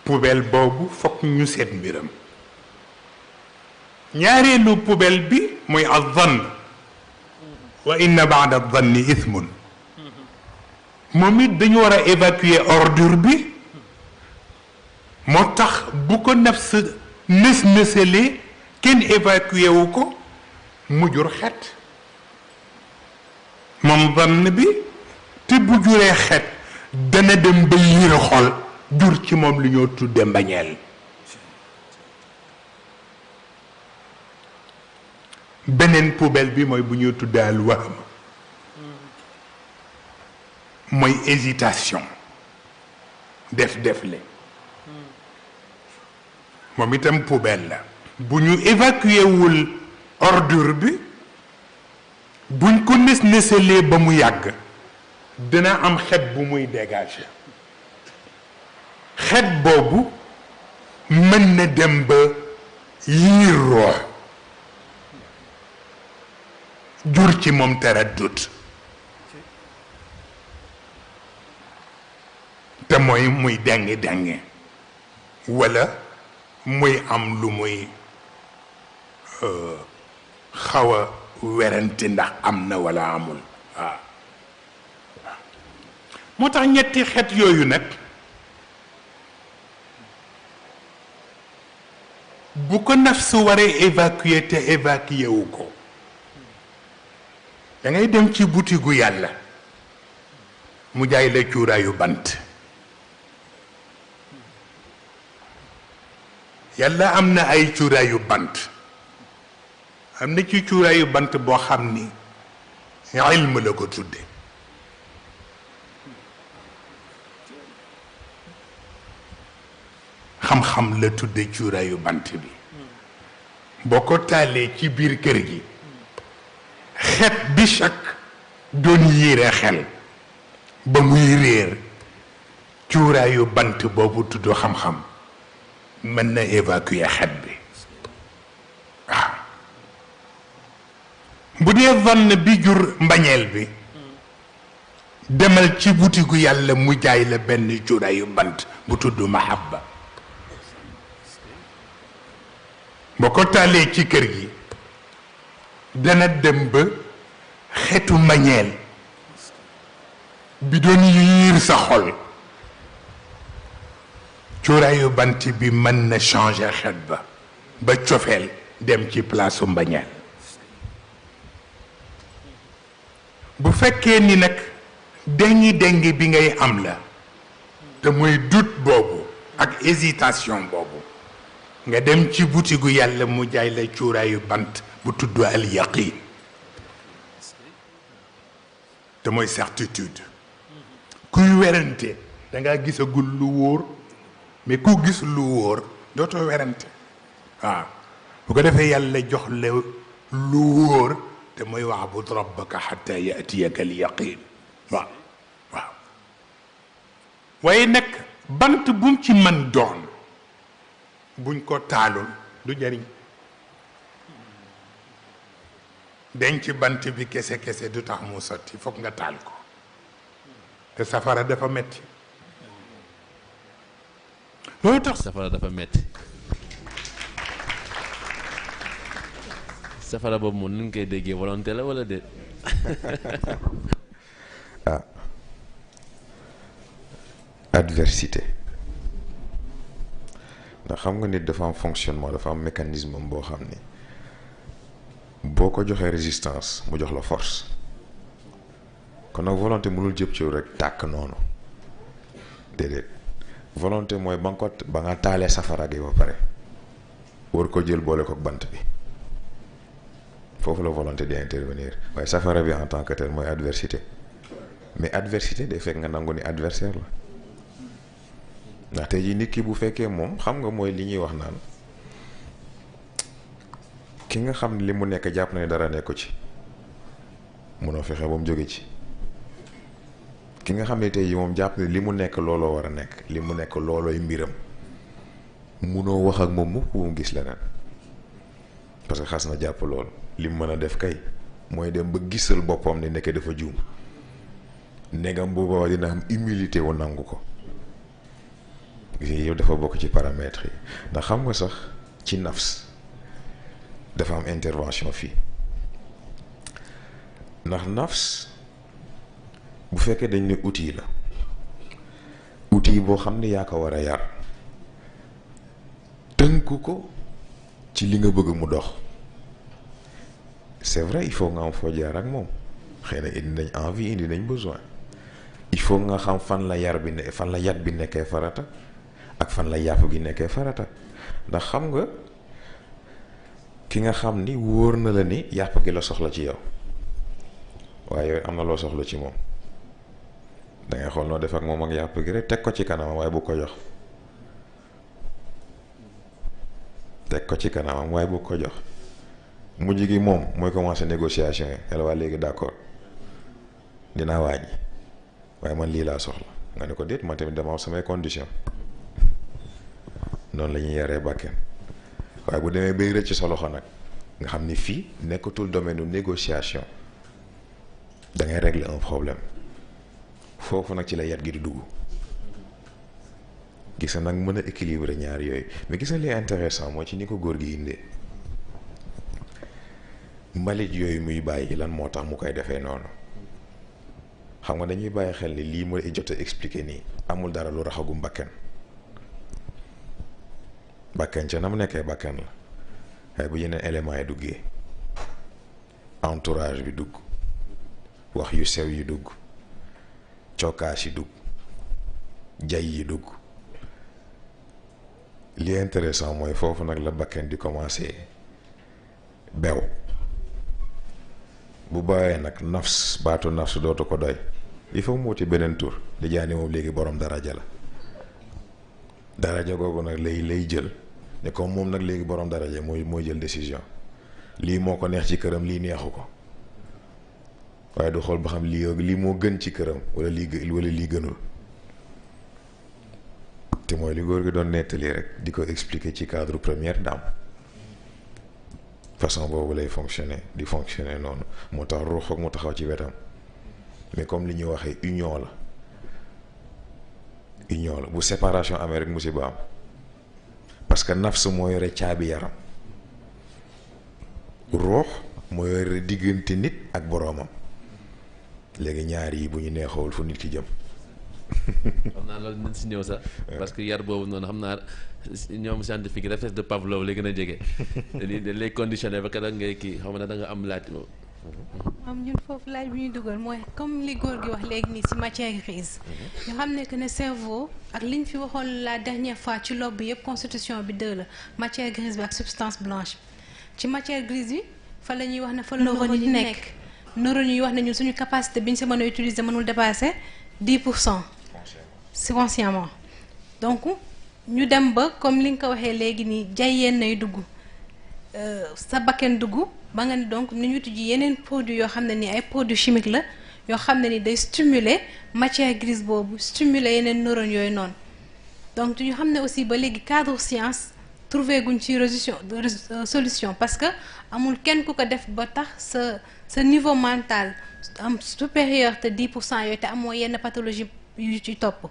poubelle boobu fokk ñu seet mbiram ñaareelu poubelle bi mooy az-zann wa inna ba'da az-zanni ithmun moom it dañu war a évacuer ordure bi moo tax bu ko nafs nës-nësalee kenn évacuer wu ko mu jur xet moom zann bi te bu juree xet dana dem ba yiir xol jur ci moom lu ñoo tudde mbañeel beneen poubelle bi mooy bu ñuy tudde al wahm mooy hésitation def-defle moom itam poubelle la bu ñu évacuer wul ordure bi buñ ko nës-nësalee ba mu yàgg dina am xet bu muy dégager xet boobu mën na dem ba yiir roox jur ci moom taraddut te mooy muy dengi walla muy am lu muy xaw a werante ndax am na walla amul waaw moo tax ñetti xet yooyu nag bu ko nafsu waree évacuer te évacuer wu ko da ngay dem ci butigu yàlla mu jaay la cuuraayu bant yàlla am na ay cuuraayu bant am na ci cuuraayu bant boo xam ni ilm la ko tudde xam-xam la tudde cuuraayu bant bi boo ko taalee ci biir kër gi xet bi chaque doon yéere xel ba muy réer cuuraayu bant boobu tudd xam-xam mën na évacuer xet bi waaw bu dee vann bi jur mbañeel bi demal ci butigu yàlla mu jaay la benn cuuraayu bant bu tudd mahabba boo ko taalee ci kër gi dana dem ba xetu mbañeel bi doon yiir sa xol cuuraayu bant bi mën na changer xet ba cofeel dem ci place mbañeel bu fekkee ni nag dengi bi ngay am la te mooy doute boobu ak hésitation boobu nga dem ci butigu yàlla mu jaay la cuuraayu bant bu tudd al yaqin te mooy certitude kuy werante da ngaa gisagul lu wóor mais ku gis lu wóor dootoo werante waaw bu ko defee yàlla jox la lu wóor te mooy wa'bud rabbaka hatta ya'tiyaka al yaqin waaw waaw waaye nag bant bu mu ci mën doon buñ ko taalul du jariñ denc bant bi kese kese du tax mu sotti foog nga taal ko te safara dafa metti loolu tax safara dafa metti safara boobu moom nu ñu koy déggee volonté la wala déet ah adversité ndax xam nga nit dafa am fonctionnement dafa am mécanisme boo xam ni boo ko joxee résistance mu jox la force kon nag volonté mënul jëp ci rek tàkk noonu déedéet volonté mooy ba nga taalee safara gi ba pare war ko jël boole ko bant bi foofu la volonté di intervenir waaye safara bi en tant que tel mooy adversité mais adversité day fekk nga nangu ni adversaire la ndax tey jii nit ki bu fekkee moom xam nga mooy li ñuy wax naan ki nga xam li mu nekk jàpp na ne dara nekku ci munoo fexe ba mu jóge ci ki nga xam ne tey jii moom jàpp ne li mu nekk looloo war a nekk li mu nekk loolooy mbiram munoo wax ak moom mukk bu mu gis leneen parce que xas na jàpp loolu li mu mën a def kay mooy dem ba gisal boppam ne nekkee dafa juum negam booba dina am humilité wu nangu ko yow dafa bokk ci paramètres yi ndax xam nga sax ci nafs dafa am intervention fii ndax nafs bu fekkee dañ ne outil la outil boo xam ne yaa ko war a yar tënku ko ci li nga bëgg mu dox c'est vrai il faut nga am foo jaar ak moom xëy na indi nañ envie indi nañ besoin il faut nga xam fan la yar bi ne fan la yat bi nekkee farata ak fan la yàpp gi nekkee farata ndax xam nga ki nga xam ni wóor na la ni yàpp gi la soxla ci yow waaye am na loo soxla ci moom dangay xool noo def ak moom ak yàpp gi rek teg ko ci kanamam waaye bu ko jox teg ko ci kanamam waaye bu ko jox mujj gi moom mooy commencé négociation yi yàlla waa léegi d'accord dinaa wàññi waaye man lii laa soxla nga ne ko déet man tamit dama am samay condition noonu la ñuy yaree bàkkeen waaye bu demee bay rëcc sa loxo nag nga xam ni fii nekkatul domaine négociation da ngay régler un problème foofu nag ci la yat gi di dugg gis nag mën a équilibrer ñaar yooyu mais gis na li intéressant mooy ci ni ko góor gi indee mbalit yooyu muy bàyyi lan moo tax mu koy defee noonu xam nga dañuy bàyyi xel ni lii ma jot a expliquer nii amul dara lu raxagu bakken ca na mu nekkee bakken la waaye bu yeneen éléments yi duggee entourage bi dugg wax yu sew yi dugg cokkaas yi dugg jay yi dugg li intéressant mooy foofu nag la bakken di commencer bew bu bàyyee nag nafs baatu nafs dootu ko doy il faut mu wuti beneen tur di jaani moom léegi borom daraja la daraja googu nag lay jël ne comme moom nag léegi borom daraja mooy jël décision lii moo ko neex ci këram lii neexu ko waaye du xool ba xam lii moo gën ci këram wala lii gënul te mooy li góor gi doon nettali rek di ko expliquer ci cadre première dame façon boobu lay fonctionner di fonctionner noonu moo tax ruux ak mu taxaw ci wetam mais comme li ñuy waxee union la bu séparation amee rek musiba am parce que nafs moo yore caabi yaram ruux moo yore diggante nit ak boroomam léegi ñaar yi bu ñu neexawul fu nit ki jëm. xam naa loolu dinañ si ñëw sax parce que yar boobu noonu xam naa ñoom scientifique réflexe de Pavlov lay gën a jege dañ lay conditionné ba keroog ngay kii xam na da nga am laaj. am ñun foofu laaj bi ñuy dugal mooy comme li góor gi wax léegi nii ci matière grise ñu xam ne que ne cerveau ak liñ fi waxoon la dernière fois ci lobe bi yëpp constitution bi 2 la matière grise bi ak substance blanche ci matière grise bi fa la ñuy wax ne fa la neurones yi nekk neurones yi wax ne ñun suñu capacité bi ñu si mën a utiliser mënul dépasser 10% consciemment donc ñu dem ba comme li nga ko waxee léegi nii jay yenn nay dugg sa bakken dugg ba nga ni donc ni ñu tijji yeneen produits yoo xam ne ni ay produits chimiques la yoo xam ne ni day stimuler matière grise boobu stimuler yeneen neurones yooyu noonu donc ñu xam ne aussi ba léegi cadre science trouvé guñ ci solution parce que amul kenn ku ko def ba tax sa niveau mental am supérieur te 10% yooyu te amoo yenn pathologie yu ci topp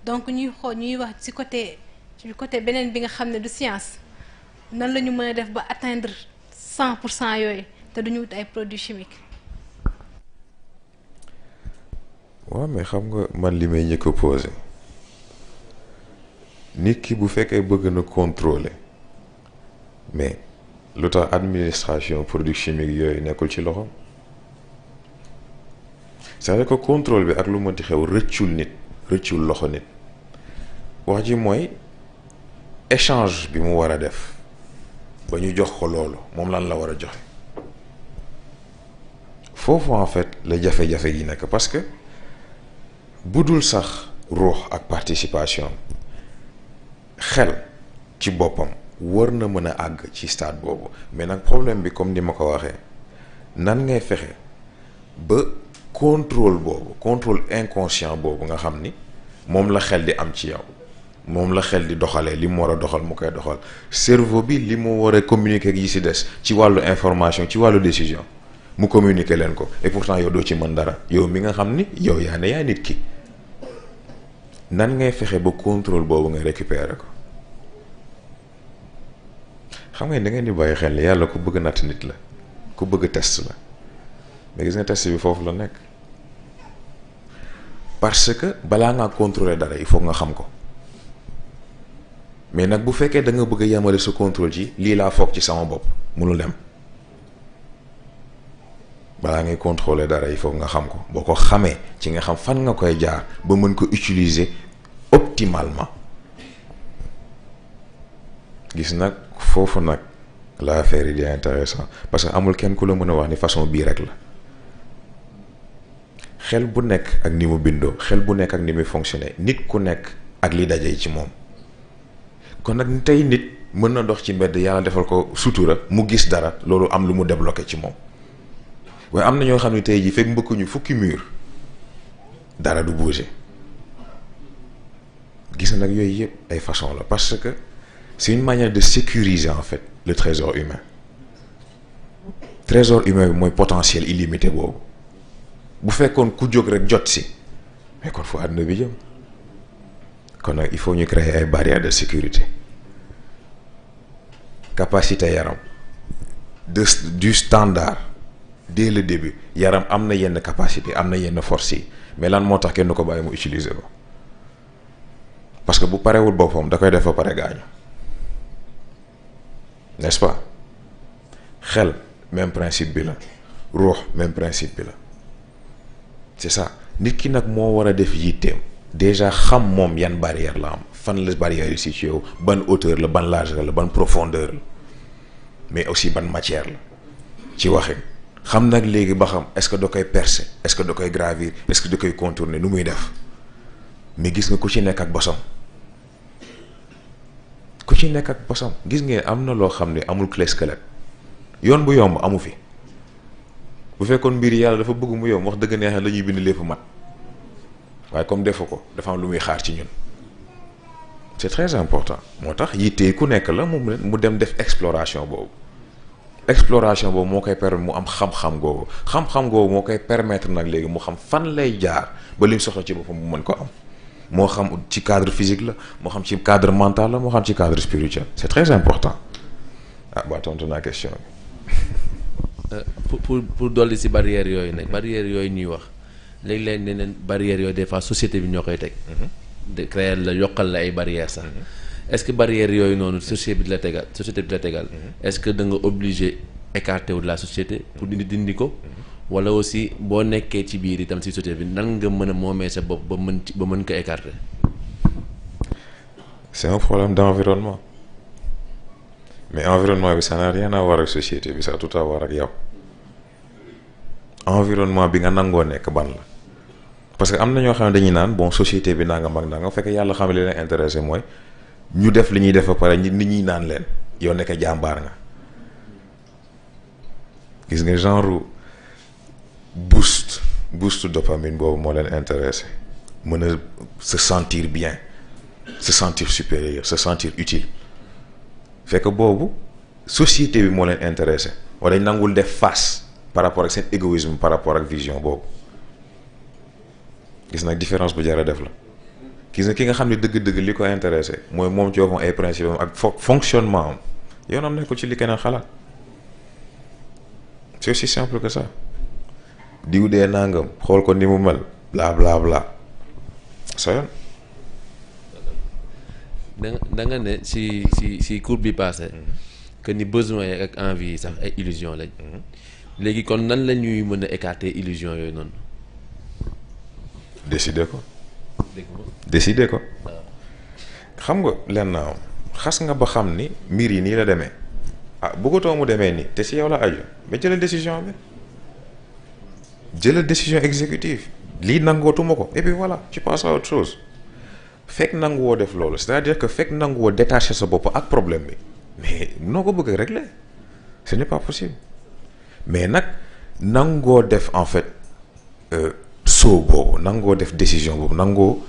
donc ñuy xool ñuy wax ci côté beneen bi nga xam ne du science nan la ñu mën a def ba atteindre 100% yooyu te duñu wut ay produits chimiques. waaw mais xam nga man li may njëkk a posé nit ki bu fekkee bëgg na contrôler mais lu tax administration produits chimiques yooyu nekkul ci loxo c'est-à-dire que contrôle bi ak lu mënti xew rëccul loxo nit wax ji mooy échange bi mu war a def ba ñu jox ko loolu moom lan la war a joxe foofu en fait la jafe-jafe gi nekk parce que bu dul sax ruux ak participation xel ci boppam war na mën a àgg ci stade boobu mais nag problème bi comme ni ma ko waxee nan ngay fexe ba contrôle inconscient boobu nga xam ni moom la xel di am ci yow moom la xel di doxalee li mu war a doxal mu koy doxal cerveau bi li mu war a communiquer ak yi ci des ci wàllu information ci wàllu décision mu communiquer leen ko et pourtant yow doo ci mën dara yow mi nga xam ni yow yaa ne yaa nit ki nan ngay fexe ba contrôle boobu nga récupérer ko xam nga da ngeen di bàyyi xel ni yàlla ku bëgg natt nit la ku bëgg test la mais gis nga test bi foofu la nekk parce que balaa ngaa contrôler dara il faut nga xam ko mais nag bu fekkee da nga bëgg a yamale sa contrôle ci lii laa foog ci sama bopp munul dem balaa ngay contrôler dara il faut nga xam ko boo ko xamee ci nga xam fan nga koy jaar ba mën ko utiliser optimalement gis nag foofu nag la affaire yi di intéressant parce que amul kenn ku la mën a wax ni façon bii rek la xel bu nekk ak ni mu bindoo xel bu nekk ak ni muy fonctionner nit ku nekk ak li daje ci moom kon nag tey nit mën na dox ci mbedd yàlla defal ko sutura mu gis dara loolu am lu mu débloqué ci moom waaye am na ñoo xam ne tey jii fekk mbëkkuñu fukki mur dara du bouger gis na nag yooyu yëpp ay façon la parce que c'est une manière de sécuriser en fait le trésor humain bi mooy potentiel illimité boobu bu fekkoon ku jóg rek jot si mais kon fu àdduna bi jëm kon nag il faut ñu créer ay barrières de sécurité capacité yaram du standard dès le début yaram am na yenn capacité am na yenn force yi mais lan moo tax kenn du ko bàyyi mu utiliser ko parce que bu parewul boppam da koy def ba pare gaañu n'est-ce pas xel même principe bi la ruux même principe bi la c'est ça nit ki nag moo war a def yitteem déjà xam moom yan barrière la am fan la barrière yi situé wu ban hauteur la ban largeur la ban profondeur la mais aussi ban matière la ci waxin xam nag léegi ba xam est-ce que da koy percer est-ce que da koy gravir est-ce que da koy contourner nu muy def mais gis nga ku ci nekk ak bosam ku ci nekk ak bosam gis ngeen am na loo xam ne amul clé squelette yoon bu yomb amu fi bu fekkoon mbir yàlla dafa bëgg mu yomb wax dëgg neexee la ñuy bind lépp mat waaye comme defu ko dafa am lu muy xaar ci ñun c'est très important moo tax yitte ku nekk la mu dem def exploration boobu moo koy permettre mu am xam-xam googu moo koy permettre nag léegi mu xam fan lay jaar ba lim soxla ci boppam mu mën ko am moo xam ci cadre physique la moo xam ci cadre mental la moo xam ci cadre spirituel c'est très important ba tontu naa question bi. pour dolli si barrières yooyu nag barrières yooyu ñuy wax léeg-léeg ne neen barrières yooyu des fois société bi ñoo koy teg. de créer la yokkal la ay barrières sax. est-ce que barrières yooyu noonu société bi la tegal est-ce que da nga obligé écarter wu de la société pour dindi ko. wala aussi boo nekkee ci biir itam si société bi nan nga mën a moomee sa bopp ba mën ko écarter. c'est un problème d'environnement mais environnement bi ça n'a rien à voir ak société bi ça a tout à voir ak yow environnement bi nga nangoo nekk ban la parce que am na ñoo xam ne dañuy naan bon société bi nangam ak nangam fekk yàlla xam ne li leen intéressé mooy ñu def li ñuy def ba pare nit ñi naan leen yow nekk jàmbaar nga gis nga genre boost dopamine boobu moo leen intéressé mën a se sentir bien se sentir supérieur se sentir utile fekk boobu société bi moo leen intéressé wala dañ nangul def face par rapport ak seen égoïsme par rapport ak vision boobu gis nag différence bu jar a def la gis nga ki nga xam ne dëgg-dëgg li ko intéressé mooy moom ci boppam ay principe am ak fonctionnement am yoonam nekkul ci li keneen xalaat c'est aussi simple que ça diw dee nangam xool ko ni mu mel bla bla bla sa yoon. da nga ne si cours bi passé que ni besoin yi ak envie yi sax ay illusion lañ. léegi kon nan la ñuy mën a écarter illusion yooyu noonu. décider ko xam nga lenn am xas nga ba xam ni mbir yi nii la demee bëggatoo mu demee nii te si yow la aju mais jëlal décision exécutive lii nangootuma ko et puis voilà tu passes à autre chose fekk nanguwoo def loolu c'est-à-dire que fekk nanguwoo détacher sa bopp ak problème bi mais noo ko bëgg régler ce n'est pas possible mais nag nangoo def en fait saut boobu nangoo def décision boobu nangoo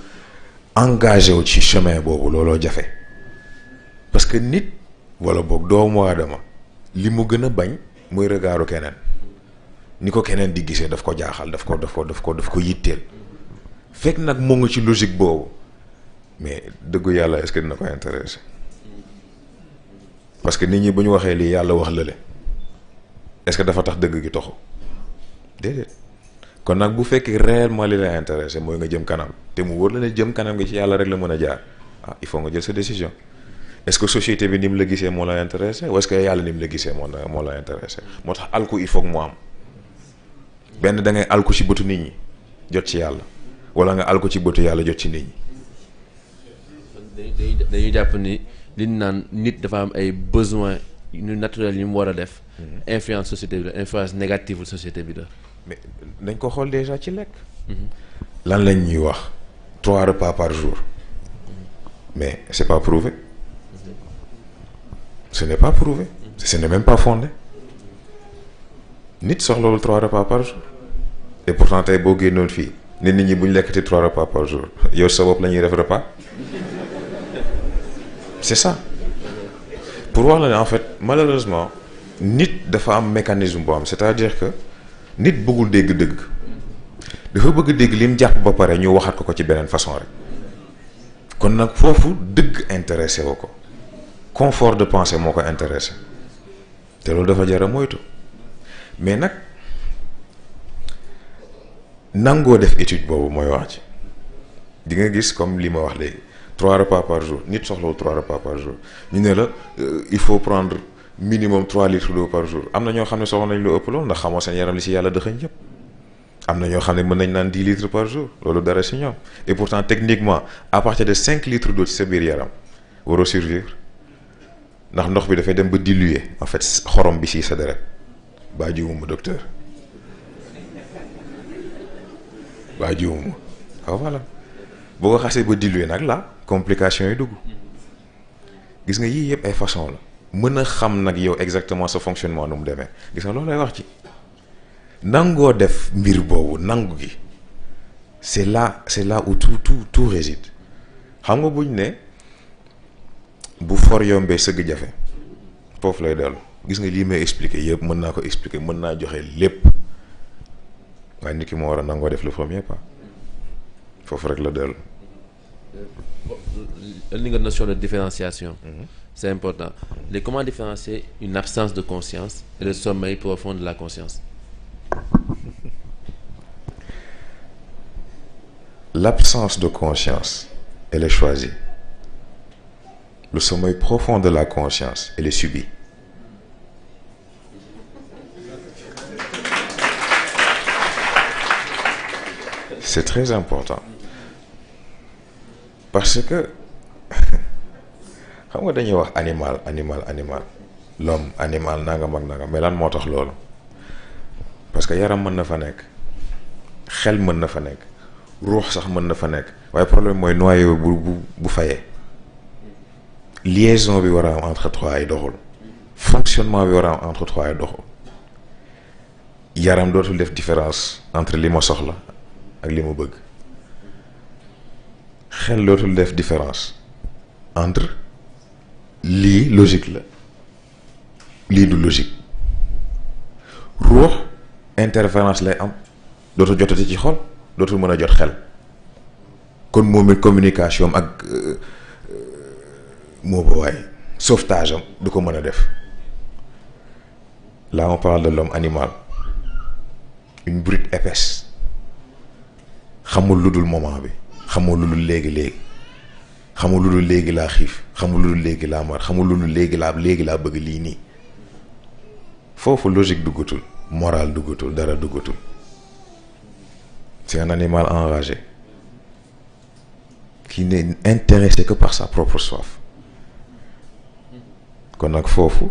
engagé wu ci chemin boobu looloo jafe parce que nit wala boog doomu aadama li mu gën a bañ mooy regaaru keneen ni ko keneen di gisee daf ko jaaxal daf ko yitteel fekk nag mu ngi ci logique boobu mais dëggu yàlla est-ce que dina ko intéressé parce que nit ñi bu ñu waxee lii yàlla wax lële est-ce que dafa tax dëgg gi toxu déedéet kon nag bu fekkee réellement li la intéressé mooy nga jëm kanam te mu wóor la ne jëm kanam nga ci yàlla rek la mën a jaar il faut nga jël sa décision est-ce que société bi ni mu la gisee moo la intéressé ou est-ce que yàlla ni mu la gisee moo la intéressé moo tax alku il faut que mu am benn da ngay alku ci bëtu nit ñi jot ci yàlla wala nga alku ci bëtu yàlla jot ci nit ñi. dañuy jàpp ni li ñu naan nit dafa am ay besoins yu naturels yu mu war a def. influence société bi la influence négative société bi la. mais dañ ko xool déjà ci lekk. lan lañ ñuy wax 3 repas par jour mais c'est pas prouvé ce n'est pas prouvé ce n'est même pas fondé nit soxlawul 3 repas par jour et pourtant tey boo génnoon fii nit ñi bu ñu lekkati 3 repas par jour yow sa bopp la ñuy def repas c'est ça pour wax la ne en fait malheureusement nit dafa am mécanisme boo am c'est-à-dire que nit bëggul dégg dëgg dafa bëgg dégg lim jàpp ba pare ñu waxat ko ci beneen façon rek kon nag foofu dëgg intéressé woo ko confort de pensée moo ko intéressé te loolu dafa jar a moytu mais nag nangoo def étude boobu mooy wax ci di nga gis comme li ma wax léegi 3 repas par jour nit soxlawul 3 repas par jour ñu ne la il faut prendre minimum 3 litres d'eau par jour am na ñoo xam ne soxla nañ lu ëpp loolu ndax xamoo seen yaram li ci yàlla dëxëñ yëpp am na ñoo xam ne mën nañ naan 10 litres par jour loolu dara ci ñoom et pourtant techniquement à partir de 5 litres d'eau ci sa biir yaram waroo survivre ndax ndox bi dafay dem ba diluer en fait xorom bi ci sa deret baa jiwuma docteur baa jiwuma waaw voilà boo ko xasee ba diluer nag la complication yi dugg gis nga yii yëpp ay façon la mën a xam nag yow exactement sa fonctionnement nu mu demee gis nga loolu lay wax ci nangoo def mbir boobu nangu gi c'est là où tout réside xam nga buñ ne bu for yombee sëgg jafe foofu lay dellu gis nga lii may expliquer yëpp mën naa ko expliquer mën naa joxe lépp waaye nit ki moo war a nangoo def le premier pas foofu rek la dellu. Li nga notion de différenciation. C'est important. Mais comment différencier une absence de conscience et le sommeil profond de la conscience? L'absence de conscience, elle est choisie. Le sommeil profond de la conscience, elle est subie. C'est très important. Parce que xam nga dañuy wax animal l'homme animal nangam ak nangam mais lan moo tax loolu parce que yaram mën na fa nekk xel mën na fa nekk ruux sax mën na fa nekk waaye problème mooy noyau bu fayee liaison bi war a am entre trois ay doxul fonctionnement bi war a am entre trois ay doxul yaram dootul def différence entre li ma soxla ak li ma bëgg xel dootul def différence entre lii logique la lii du logique ruux interférence lay am dootul jotati ci xol dootul mën a jot xel kon moom it communication ak moo ba waay sauvetage am du ko mën a def là on parle de l'homme animal une brute épaisse xamul lu dul moment bi xamul lu dul léegi xamul lu dul léegi laa xiif xamul lu dul léegi laa mar xamul lu dul léegi laa bëgg lii nii foofu logique duggatul morale duggatul dara duggatul c'est un animal enragé qui n'est intéressé que par sa propre soif kon nag foofu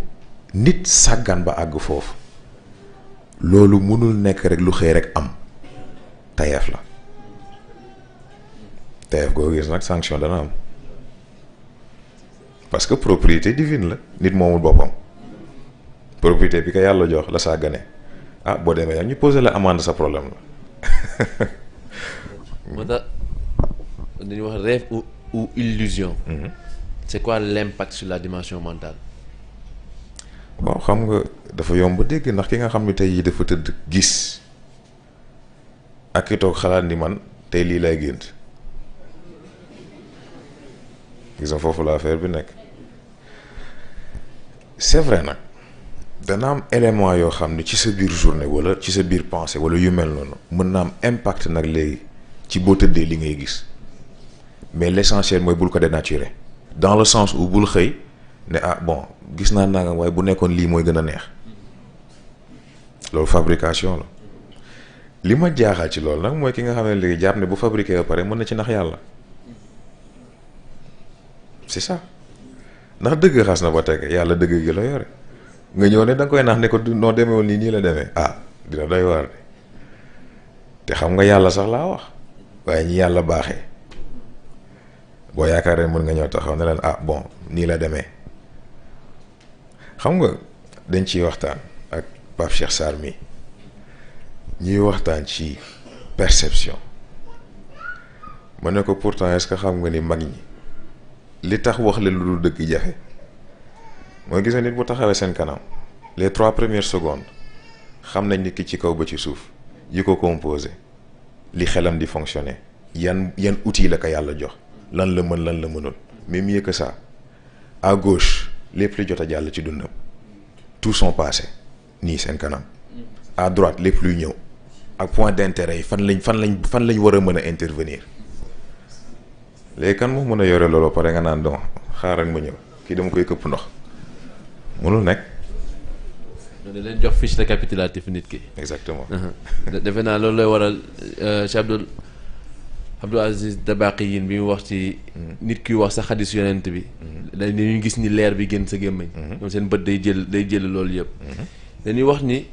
nit sàggan ba àgg foofu loolu mënul nekk rek lu xëy rek am tayeef la tayeef goo gis nag sanction dana am parce que propriété divine la nit moomul boppam propriété bi ko yàlla jox la sàggane ah boo demee nag ñu poser la amende sa problème la moo tax dañuy wax rêve ou illusion. C'est quoi l'impact sur la dimension mentale? bon xam nga dafa yomb dégg ndax ki nga xam ne tey dafa tëdd gis ak ki toog xalaat ni man tey lii lay gént gis nga foofu la affaire bi nekk c'est vrai nag dana am élément yoo xam ne ci sa biir journée wala ci sa biir pensée wala yu mel noonu mën na am impact nag léegi ci boo tëddee li ngay gis mais l'essentiel mooy bul ko dénaturer dans le sens où bul xëy ne ah bon gis naa nangam waaye bu nekkoon lii mooy gën a neex loolu fabrication la li ma jaaxal ci loolu nag mooy ki nga xam ne léegi jàpp ne bu fabriqué ba pare mën na ci nax yàlla c'est ça ndax dëgg xas na ba teg yàlla dëgg gi la yore nga ñëw ne da nga koy nax ne ko noo demeewul nii la demee ah dina doy waar de te xam nga yàlla sax laa wax waaye ñi yàlla baaxee boo yaakaaree mën nga ñëw taxaw ne leen ah bon nii la demee xam nga dañ ciy waxtaan ak Pape Cheikh Sarr mi ñuy waxtaan ci perception ma ne ko pourtant est-ce que xam nga ni mag ñi li tax wax leen lu dul dëgg jafe mooy gis nga nit bu taxawee seen kanam les 3 premières secondes xam nañ nit ki ci kaw ba ci suuf yi ko composé li xelam di fonctionner yan outils la ko yàlla jox lan la mën lan la mënul mais mieux que ça à gauche lépp li jot a jàll ci dundam tout son passé nii seen kanam à droite lépp luy ñëw ak point d'intérêt yi fan lañ war a mën a intervenir léegi kan moo mën a yore loolu pare nga naan don xaaral ma ñëw kii dama koy këpp ndox mënul nekk da leen jox fiche récapitulatif nit ki. exactement. defe naa loolu lay waral Cheikh Abdou Aziz Dabakh yin bi mu wax ci nit kuy wax sa xadis yonent bi. dañuy gis ni leer bi gën sa gémmañ. ñoom seen bët day jël loolu yëpp. dañuy wax ni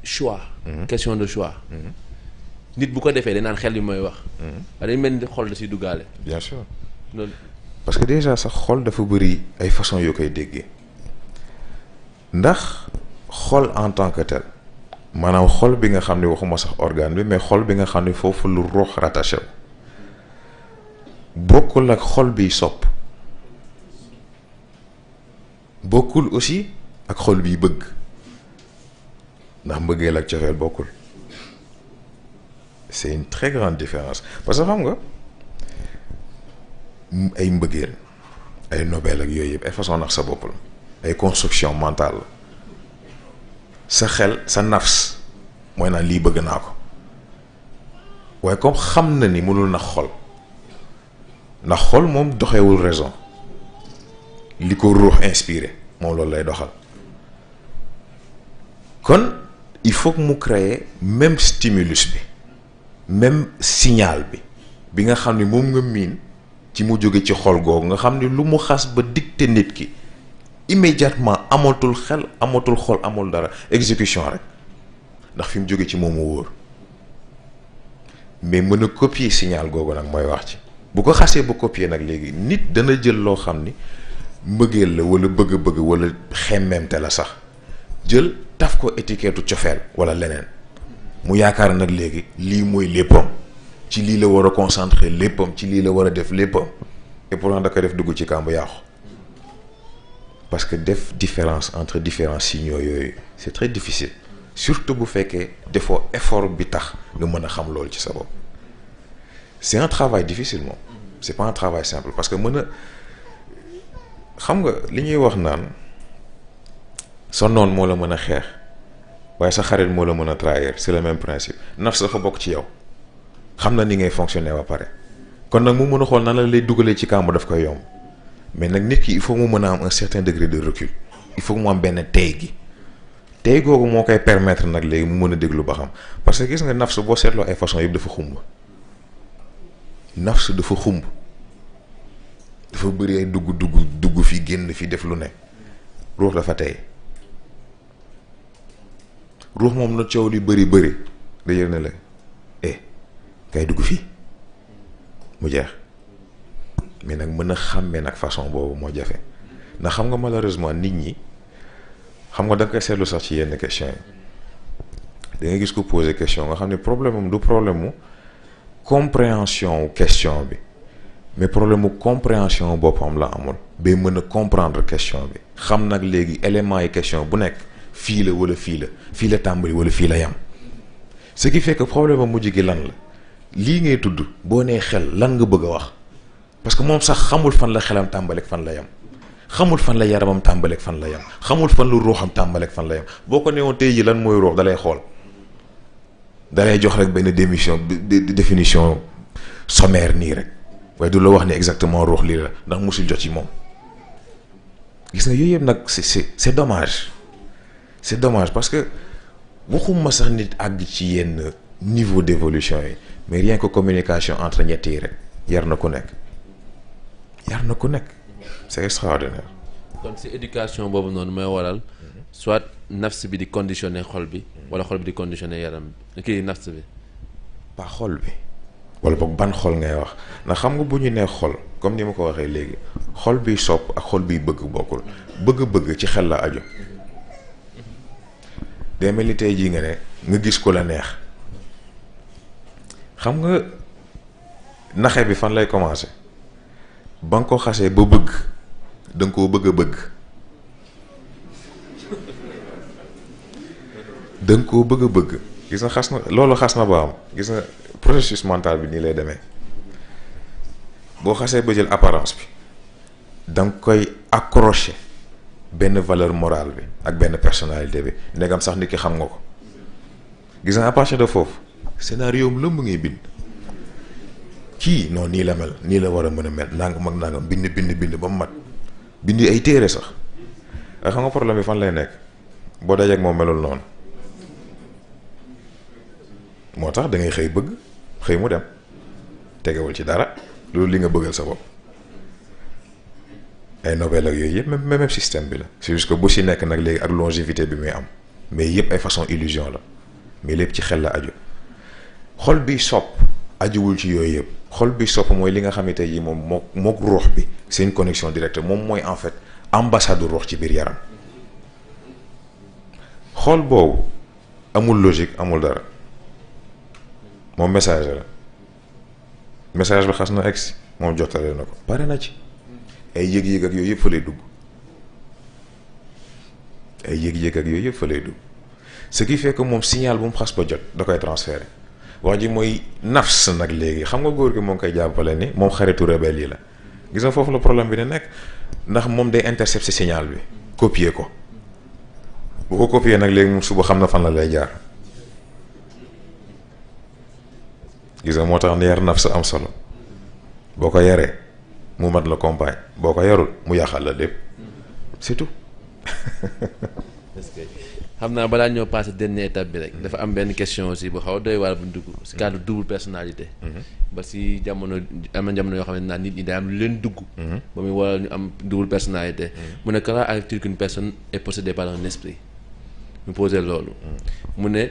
choix. question de choix. nit bu ko defee danaan xel yi mooy wax. dañ mel ni xol da si duggaale. bien sûr loolu. parce que déjà sax xol dafa bëri ay façon yoo koy déggee ndax xol en tant que tel maanaam xol bi nga xam ne waxuma sax organe bi mais xol bi nga xam ne foofu lu ruux rattaché bokkul ak xol biy sopp bokkul aussi ak xol biy bëgg ndax mbëggeel ak cofeel bokkul c'est une très grande différence parce que xam nga ay mbëggeel ay nobel ak yooyu yëpp ay façon nax sa bopp la ay construction mentale la sa xel sa nafs mooy naan lii bëgg naa ko waaye comme xam na ni mënul nax xol ndax xol moom doxewul raison li ko ruux inspiré moom loolu lay doxal kon il faut que mu créer même stimulus bi même signal bi nga xam ni moom nga miin ci mu jóge ci xol googu nga xam ni lu mu xas ba dicté nit ki immédiatement amatul xel amatul xol amul dara exécution rek ndax fi mu jóge ci moom mu wóor mais mën a copier signal googu nag mooy wax ci bu ko xasee ba copier nag léegi nit dana jël loo xam ni mbëggeel la wala bëgg-bëgg wala xemmemte la sax jël taf ko étiquette cofeel wala leneen mu yaakaar nag léegi lii mooy léppam ci lii la war a concentrer léppam ci lii la war a def léppam et pourtant da koy def dugg ci kàmb yàqu parce que def différence entre différents signaux yooyu c'est très difficile surtout bu fekkee defoo effort bi tax nga mën a xam loolu ci sa bopp c'est un travail difficile moom c'est pas un travail simple parce que mën a xam nga li ñuy wax naan sa noon moo la mën a xeex waaye sa xarit moo la mën a trahir c'est le même principe nafs dafa bokk ci yow xam na ni ngay fonctionner ba pare kon nag mu mën a xool nan la lay dugalee ci kàmb daf koy yomb mais nag nit ki il faut mu mën a am un certain degré de recul il faut mu am benn tey gi tey googu moo koy permettre nag léegi mu mën a déglu ba xam parce que gis nga nafs boo seetloo ay façon yëpp dafa xumb nafs dafa xumb dafa bëri ay dugg fi génn fi def lu ne ruux dafa tey ruux moom na coow li bëri da yër ne la kay dugg fii mu jeex mais nag mën a xàmmee nag façon boobu moo jafe ndax xam nga malheureusement nit ñi xam nga da nga koy seetlu sax ci yenn question yi da nga gis ko poser question nga xam ne problème am du problème mu compréhension question bi mais problème mu compréhension boppam la amul bay mën a comprendre question bi xam nag léegi éléments yi question bu nekk fii la wala fii la tàmbali wala fii la yam ce qui fait que problème am mujj gi lan la lii ngay tudd boo nee xel lan nga bëgg a wax parce que moom sax xamul fan la xelam tàmbaleeg fan la yam xamul fan la yaramam tàmbaleeg fan la yam xamul fan lu ruuxam tàmbaleeg fan la yam boo ko newoon tey ji lan mooy ruux dalay xool dalay jox rek benn définition sommaire nii rek waaye du la wax ni exactement ruux lii la ndax musul jot ci moom gis nga yooyu yëpp nag c'est dommage c'est dommage parce que waxuma sax nit àgg ci yenn niveau d'évolution yi mais rien que communication entre ñett yi rek yar na ku nekk c'est extraordinaire. kon si éducation boobu noonu mooy waral soit nafs bi di conditionner xol bi wala xol bi di conditionner yaram bi kii nafs bi. pas xol bi wala boog ban xol ngay wax ndax xam nga bu ñu nee xol comme ni ma ko waxee léegi xol biy sopp ak xol biy bëgg bokkul bëgg-bëgg ci xel la aju day mel ni tey jii nga ne nga gis ko la neex xam nga naxe bi fan lay commencer ba nga ko xasee ba bëgg da nga koo bëgg a bëgg da nga koo bëgg a bëgg gis nga xas na loolu xas na ba am gis nga processus mental bi nii lay demee boo xasee ba jël apparence bi da nga koy accrocher benn valeur morale bi ak benn personnalité bi ndegam sax nit ki xam nga ko gis nga à partir de foofu scénario am lëmb ngay bind kii non nii la mel nii la war a mën a mel nangam ak nangam bind ba mu mat bind ay téere sax xam nga problème bi fan lay nekk boo dajeek moom melul noonu moo tax da ngay xëy bëgg xëy mu dem tegewul ci dara loolu li nga bëggal sa bopp ay Nobel ak yooyu yëpp même système bi la c'est juste que bu si nekk nag léegi ak longévité bi muy am mais yëpp ay façon illusion la mais lépp ci xel la aju xol bi sopp ajuwul ci yooyu yëpp xol bi sopp mooy li nga xamante yi moom mook ruux bi c'est une connexion directe moom mooy en fait ambassade ruux ci biir yaram xol boobu amul logique amul dara moom message la message bi xas na egsi moom jottale na ko pare na ci ay yëg-yëg ak yooyu yëpp fa lay dugg ay yëg-yëg ak yooyu yëpp fa lay dugg ce qui fait que moom signal bu mu xas ba jot da koy transférer wax ji mooy nafs nag léegi xam nga góor gi moo ngi koy jàppale ni moom xaritu rebelle yi la gis nga foofu la problème bi ne nekk ndax moom day intercepter signal bi copier ko bu ko copier nag léegi moom suba xam na fan la lay jaar gis nga moo tax ne yar nafs am solo boo ko yaree mu mat la compagne boo ko yarul mu yàqal la lépp c'est tout. xam naa balaa ñoo passé dernière étape bi rek dafa am benn question aussi bu xaw a doy waar bu dugg si cadre double personnalité. ba si jamono am na jamono yoo xam ne naan nit ñi day am lu leen dugg. ba muy waral ñu am double personnalité. mu ne comment arrive-t-il qu'une personne est possédée par un esprit mu posé loolu. mu ne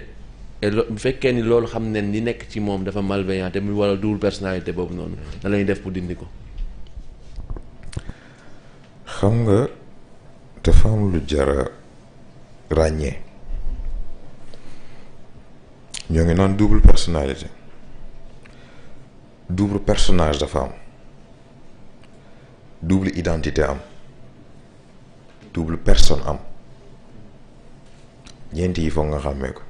bu fekkee ni loolu xam ne li nekk ci moom dafa malveillant te muy waral double personnalité boobu noonu. nan la ñuy def pour dindi ko. xam nga dafa am lu jara ràññee ñoo ngi naan double personnalité double personnage dafa am double identité am double personne am ñeenti yi foog nga xàmmee ko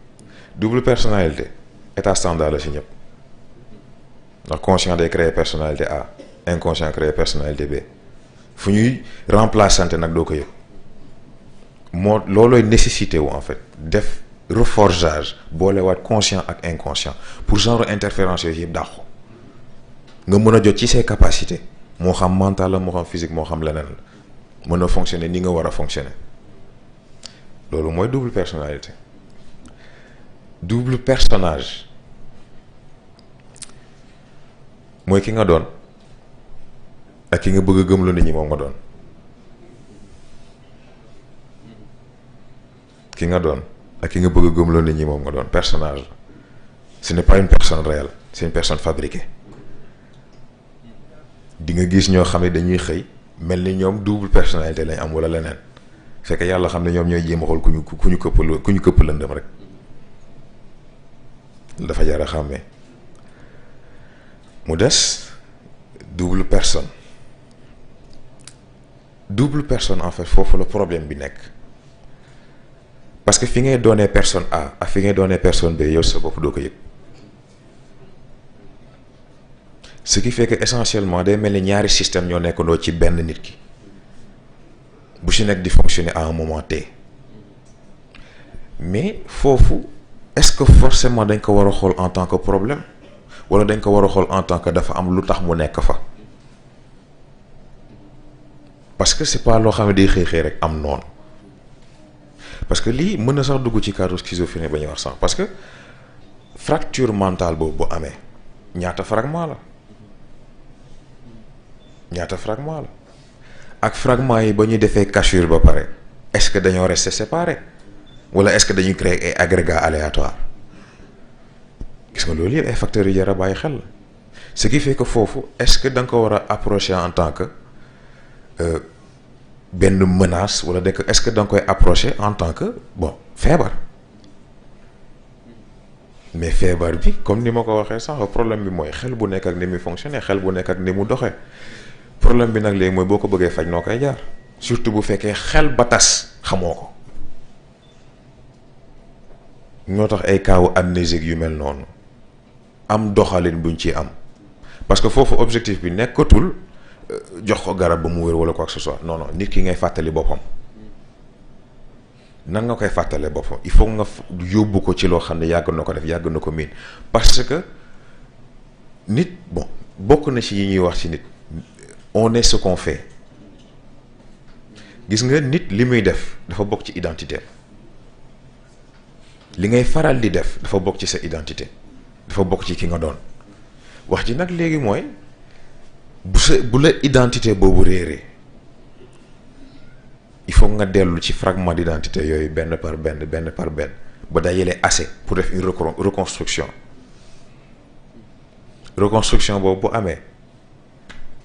double personnalité état standard la ci ñëpp ndax conscient day créer personnalité A inconscient créer personnalité B fu ñuy remplaçante nag doo ko yëg moo loolooy nécessité wu en fait def reforgeage boolewaat conscient ak inconscient pour genre interférence yooyu yëpp dàqu nga mën a jot ci ses capacités moo xam mental la moo xam physique moo xam leneen la mën a fonctionner ni nga war a fonctionner loolu mooy double personnalité double personnage mooy ki nga doon ak ki nga bëgg a gëmloo nit ñi moom nga doon ki nga doon ak ki nga bëgg a gëmloo nit ñi moom nga doon personnage ce n'est pas une personne réelle c'est une personne fabriquée di nga gis ñoo xam ne dañuy xëy mel ni ñoom double personnalité lañ am wala leneen fekk yàlla xam ne ñoom ñooy jéem a xool ku ñu këpp lëndëm rek dafa jar a xàmmee mu des double personne en fait foofu la problème bi nekk parce que fi ngay doonee personne A ak fi ngay doonee personne B yow sa bopp doo ko yëg ce qui fait que essentiellement day mel ni ñaari système ñoo nekkandoo ci benn nit ki bu si nekk di fonctionner à un moment T mais foofu est-ce que forcément dañ ko war a xool en tant que problème wala dañ ko war a xool en tant que dafa am lu tax mu nekk fa parce que c'est pas loo xam ne day xëy rek am noonu parce que lii mën na sax dugg ci cadre schizophrénie ba ñuy wax sànq parce que fracture mentale boobu bu amee ñaata fragment la ak fragment yi ba ñu defee cassure ba pare est-ce que dañoo rester séparés wala est-ce que dañuy créer ay agrégats aléatoires gis nga loolu yëpp ay facteurs yu jar a bàyyi xel ce qui fait que foofu est-ce que da nga ko war a approcher en tant que benn menace wala de est-ce que da nga koy approcher en tant que bon feebar mais feebar bi comme ni ma ko waxee sax problème bi mooy xel bu nekk ak ni muy fonctionner xel bu nekk ak ni mu doxee problème bi nag léegi mooy boo ko bëggee faj noo koy jaar surtout bu fekkee xel ba tas xamoo ko ñoo tax ay kaawu amnésique yu mel noonu am doxalin buñ ci am parce que foofu objectif bi nekkatul jox ko garab ba mu wér wala quoi que ce soit non non nit ki ngay fàttali boppam nan nga koy fàttalee boppam il faut nga yóbbu ko ci loo xam ne yàgg na ko def yàgg na ko miin parce que nit bon bokk na ci yi ñuy wax ci nit on est ce qu'on fait gis nga nit li muy def dafa bokk ci identité li ngay faral di def dafa bokk ci sa identité dafa bokk ci ki nga doon wax ji nag léegi mooy bu la identité boobu réeree il faut nga dellu ci fragment d'identité yooyu benn par benn ba dajale assez pour def une reconstruction boobu bu amee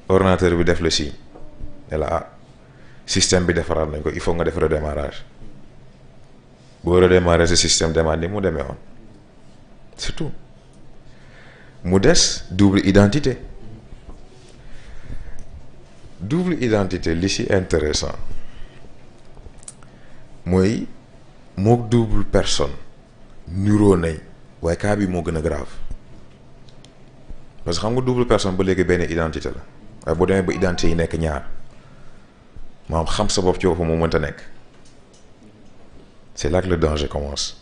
ordinateur bi def le signe ne la système bi defaraat nañ ko il faut nga def redémarrage boo redémarrer ce système demande ni mu demee woon c'est tout mu des double identité li ci intéressant mooy mook double personne nuroo nañ waaye cas bi moo gën a grave parce que xam nga double personne ba léegi benn identité la waaye boo demee ba identité yi nekk ñaar maanaam xam sa bopp ci boppam moo mënta nekk c'est là que le danger commence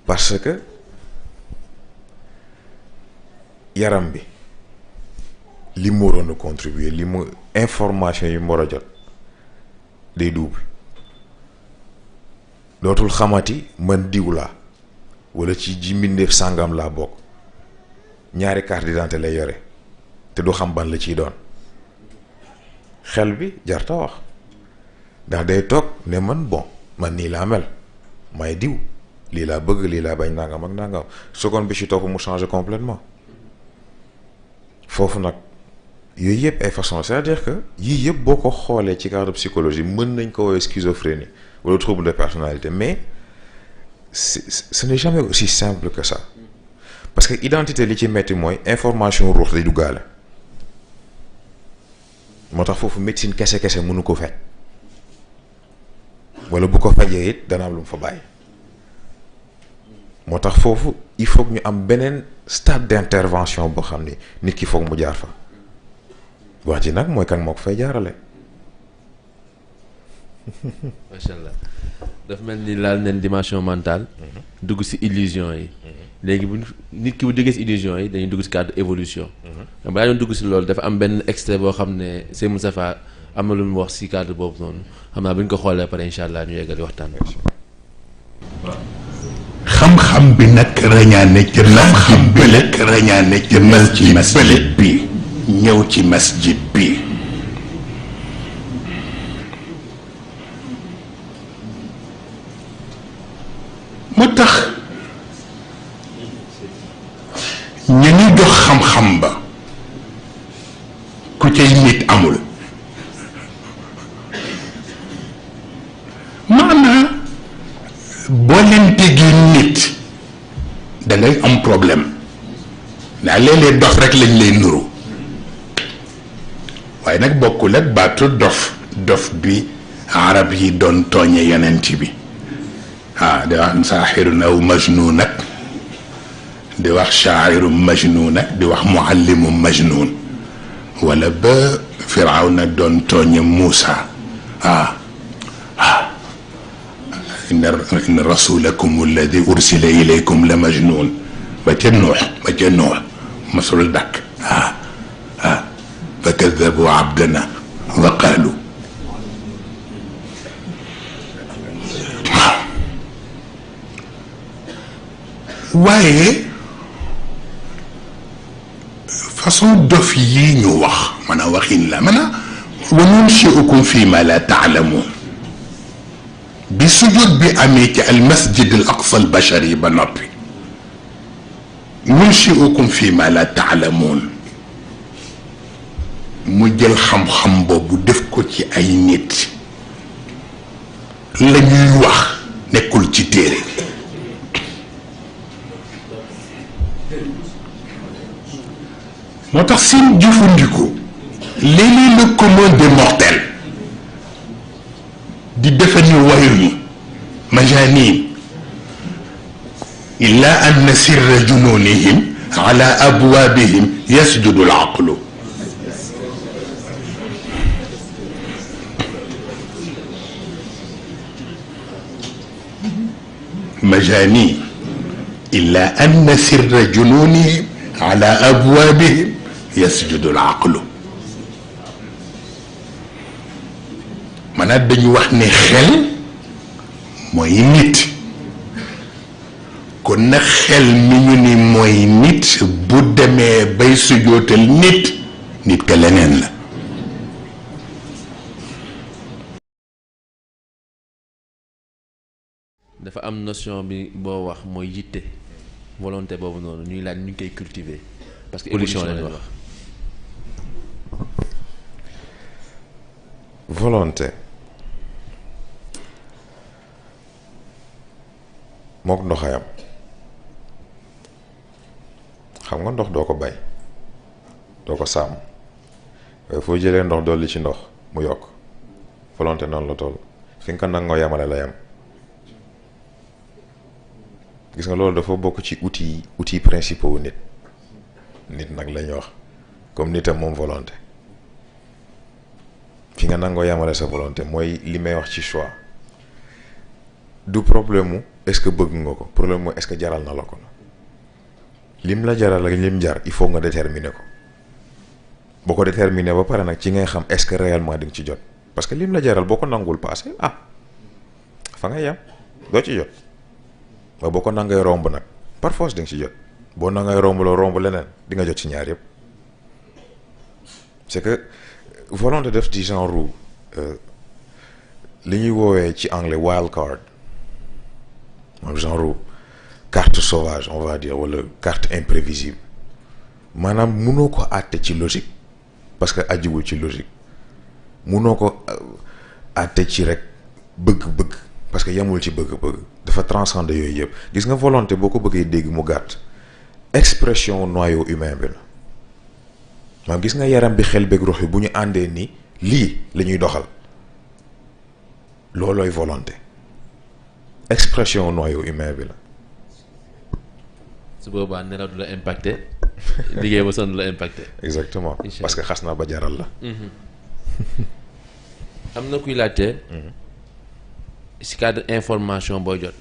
parce que yaram bi li mu waroon a contribuer li mu information yi mu war a jot day double dootul xamati man diw laa wala ci ji mbindeef sàngam laa bokk ñaari carte d'identité lay yore te du xam ban la ciy doon xel bi jarta wax ndax day toog ne man man nii laa mel may diw lii laa bëgg lii laa bañ nangam ak nangam seconde bi ci topp mu changer complètement foofu nag yooyu yëpp ay façon c'est-à-dire que yii yëpp boo ko xoolee ci cadre psychologie mën nañ ko woowee schizophrénie wala trouble de personnalité mais ce n'est jamais aussi simple que ça parce que identité li ci metti mooy information ruux day duggaale moo tax foofu médecine kese mënu ko faj wala bu ko fajee it dana am lu mu fa bàyyi moo tax foofu il faut ñu am beneen stade d'intervention boo xam ni nit ki foog mu jaar fa wax ji nag mooy kan moo ko fay jaarale. macha allah dafa mel ni laal neen dimension mentale. dugg ci illusion yi. léegi bu nit ki bu duggee ci illusion yi dañuy dugg ci cadre évolution. balaa doon dugg ci loolu dafa am benn extrait boo xam ne Sëñ Moustapha am na lu mu wax ci cadre boobu noonu xam naa bu ñu ko xoolee pare incha allah ñu yeggali waxtaan bi. xam-xam bi nag rañaane ca xam-xam bi nag rañaane ca masjid bi ñëw ci masjid bi moo tax ñu ñuy jox xam-xam ba ku cay nit amul maanaam boo leen tegee nit dangay am problème ndax léeg-léeg dof rek lañ lay nuru waaye nag bokkul ak baatu dof bi arab yi doon tooñe yonent bi di wax saaxirun aw majnuun ak di wax shaa'irum majnuun ak di wax muallimu majnuun wala ba Firawna doon tooñe Muusa inna rasulakum alladi ursila ilaykum la majnun ba ca Nuux masul dakk fa kadabu abdana wa qaalu waaye façon dof yi ñu wax man a waxin la man a wa nunshi'ukum fi ma la ta'lamun bi sujud bi amee ci al masjid al aqsa al bashari ba noppi nunshi'ukum fi ma la ta'lamun mu jël xam-xam boobu def ko ci ay nit la ñuy wax nekkul ci téere moo tax seen jëfandiku léeg-léeg le commun des mortels di defe ni wayuñu majanin illa anna sirra jununihim ala abwabihim yasjudu al aqlu مجانين إلا أن سر جنونهم على أبوابهم يسجد العقل maanaam dañu wax ne xel mooy nit kon nag xel mi ñu ni mooy nit bu demee bay sujootal nit ka leneen la. dafa am notion bi boo wax mooy yitte volonté boobu noonu ñuy laaj ñu ngi koy cultiver parce que évolution lañ wax. volonté mook ndoxayam xam nga ndox doo ko bay doo ko sàmm waaye foo jëlee ndox dolli ci ndox mu yokk volonté noonu la toll fi nga ko nangoo yamale la yam. gis nga loolu dafa bokk ci outils principaux wu nit nag lañ wax comme nitam moom volonté fi nga nangoo yamale sa volonté mooy li may wax ci choix du problème mu est-ce que bëgg nga ko problème mooy est-ce que jaral na la ko lim la jaral ak lim jar il faut nga déterminer ko boo ko déterminer ba pare nag ci ngay xam est-ce que réellement di nga ci jot parce que lim la jaral boo ko nangul passé fa nga yam doo ci jot. waaye boo ko nangay romb nag par force di nga ci jot boo nangay romb leneen di nga jot ci ñaar yëpp c'est que volonté def di genre li ñuy woowee ci anglais wild card moom genre carte sauvage on va dire wala carte imprévisible maanaam munoo ko àtte ci logique parce que ajiwul ci logique munoo ko àtte ci rek bëgg-bëgg parce que yemul ci bëgg-bëgg dafa transcender yooyu yëpp gis nga volonté boo ko bëggee dégg mu gàtt expression noyau humain bi la maanaam gis nga yaram bi xel beeg ruux yi bu ñu àndee ni lii la ñuy doxal loolooy volonté expression noyau humain bi la. su boobaa nelaw du la impacté liggéey ba sonn du la impacté. exactement parce que xas naa ba jaral la. am na kuy laajte. si cadre information booy jot.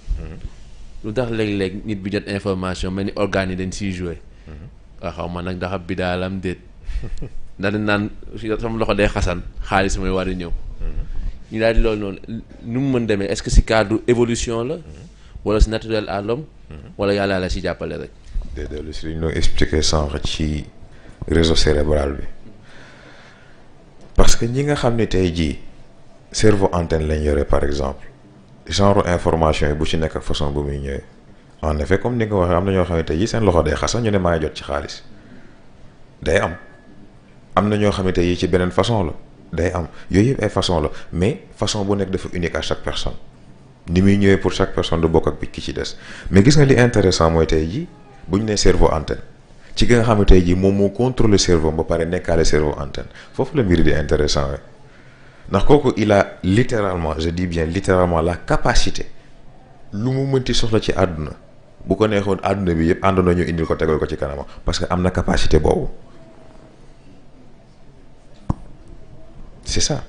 lu tax léeg-léeg nit bi jot information mel ni organes yi dañ siy joué. waaw xaw ma nag ndax bi daalam déet. ndax dañ naan sama loxo day xasan xaalis mooy war a ñëw. ñu daal di loolu noonu nu mu mën demee est-ce que si cadre évolution la. wala si naturel à l'homme wala yàlla la si jàppale rek. déedéet lu si li ñu doon expliqué sànq ci réseau cérébral bi parce que ñi nga xam ne tey jii cerveau antenne lañ yore par exemple. genre information yi bu ci nekk ak façon bu muy ñëwee en effet comme ni nga ko waxee am na ñoo xam ne tey jii seen loxo day xasan ñu ne maa jot ci xaalis day am na ñoo xam ne tey jii ci beneen façon la day am yooyu yëpp ay façon la mais façon bu nekk dafa unique à chaque personne ni muy ñëwee pour chaque personne du bokk ak bi ki ci des mais gis nga li intéressant mooy tey jii bu ñu nee cerveau antenne ci gi nga xam ne tey jii moom moo contrôler cerveau ba pare nekkaale cerveau antenne foofu la mbir di intéressant we ndax kooku il a littéralement je dis bien littéralement la capacité lu mu mënti soxla ci àdduna bu ko neexoon àdduna bi yëpp àndoon ñu indil ko tegal ko ci kanama parce que am na capacité boobu c'est ça